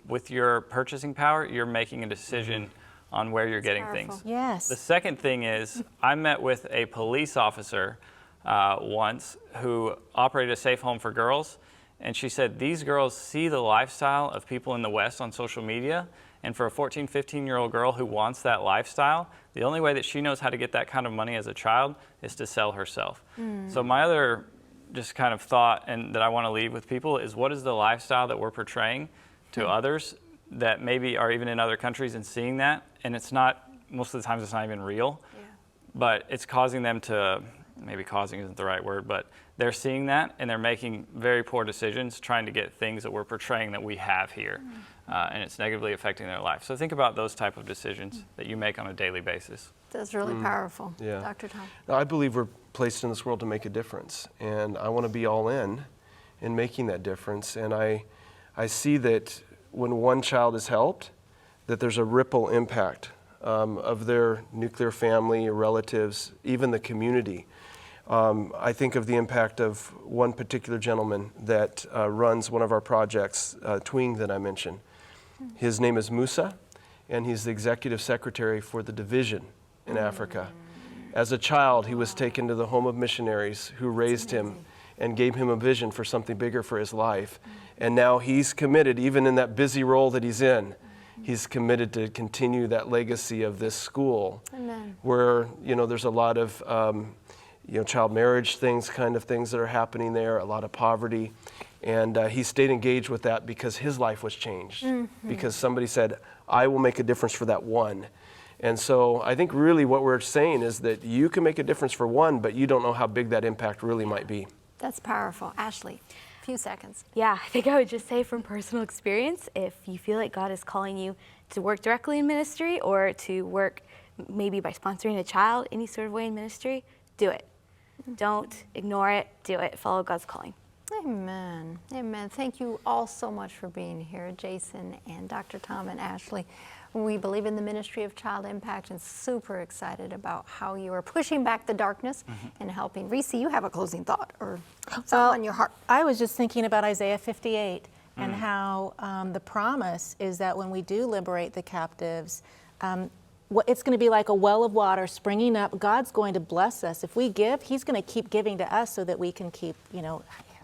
E: with your purchasing power, you're making a decision on where you're getting
A: powerful.
E: things.
B: Yes.
E: The second thing is, I met with a police officer once who operated a safe home for girls, and she said these girls see the lifestyle of people in the West on social media, and for a 14, 15-year-old girl who wants that lifestyle, the only way that she knows how to get that kind of money as a child is to sell herself. So my other just kind of thought and that I want to leave with people is, what is the lifestyle that we're portraying to others that maybe are even in other countries and seeing that, and it's not, most of the times it's not even real, but it's causing them to, maybe causing isn't the right word, but they're seeing that and they're making very poor decisions trying to get things that we're portraying that we have here. And it's negatively affecting their life. So think about those type of decisions that you make on a daily basis.
A: That's really powerful.
D: Yeah.
A: Dr. Tom.
D: I believe we're placed in this world to make a difference, and I want to be all in making that difference. And I see that when one child is helped, that there's a ripple impact of their nuclear family, or relatives, even the community. I think of the impact of one particular gentleman that runs one of our projects, Twing, that I mentioned. His name is Musa, and he's the executive secretary for the division in Africa. As a child, he was taken to the home of missionaries who raised him and gave him a vision for something bigger for his life. And now he's committed, even in that busy role that he's in, he's committed to continue that legacy of this school.
A: Amen.
D: Where, there's a lot of child marriage things that are happening there, a lot of poverty. And he stayed engaged with that because his life was changed. Because somebody said, I will make a difference for that one. And so I think really what we're saying is that you can make a difference for one, but you don't know how big that impact really might be.
A: That's powerful. Ashley, a few seconds.
C: Yeah, I think I would just say from personal experience, if you feel like God is calling you to work directly in ministry or to work maybe by sponsoring a child, any sort of way in ministry, do it. Don't ignore it, do it, follow God's calling.
A: Amen. Amen. Thank you all so much for being here, Jason and Dr. Tom and Ashley. We believe in the ministry of Child Impact and super excited about how you are pushing back the darkness and helping. Risë, you have a closing thought or something on your heart.
B: I was just thinking about Isaiah 58 and how the promise is that when we do liberate the captives, it's going to be like a well of water springing up. God's going to bless us. If we give, he's going to keep giving to us so that we can keep,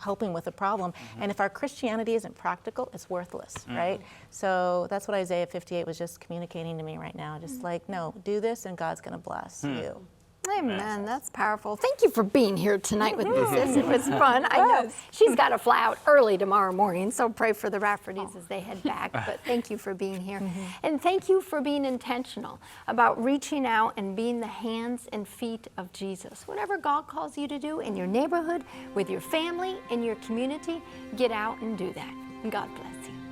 B: helping with the problem. And if our Christianity isn't practical, it's worthless, right? So that's what Isaiah 58 was just communicating to me right now. Just like, no, do this and God's going to bless you.
A: Amen. That's powerful. Thank you for being here tonight with me, sis. It was fun. I know she's got to fly out early tomorrow morning, so pray for the Raffertys as they head back. But thank you for being here. And thank you for being intentional about reaching out and being the hands and feet of Jesus. Whatever God calls you to do in your neighborhood, with your family, in your community, get out and do that. And God bless you.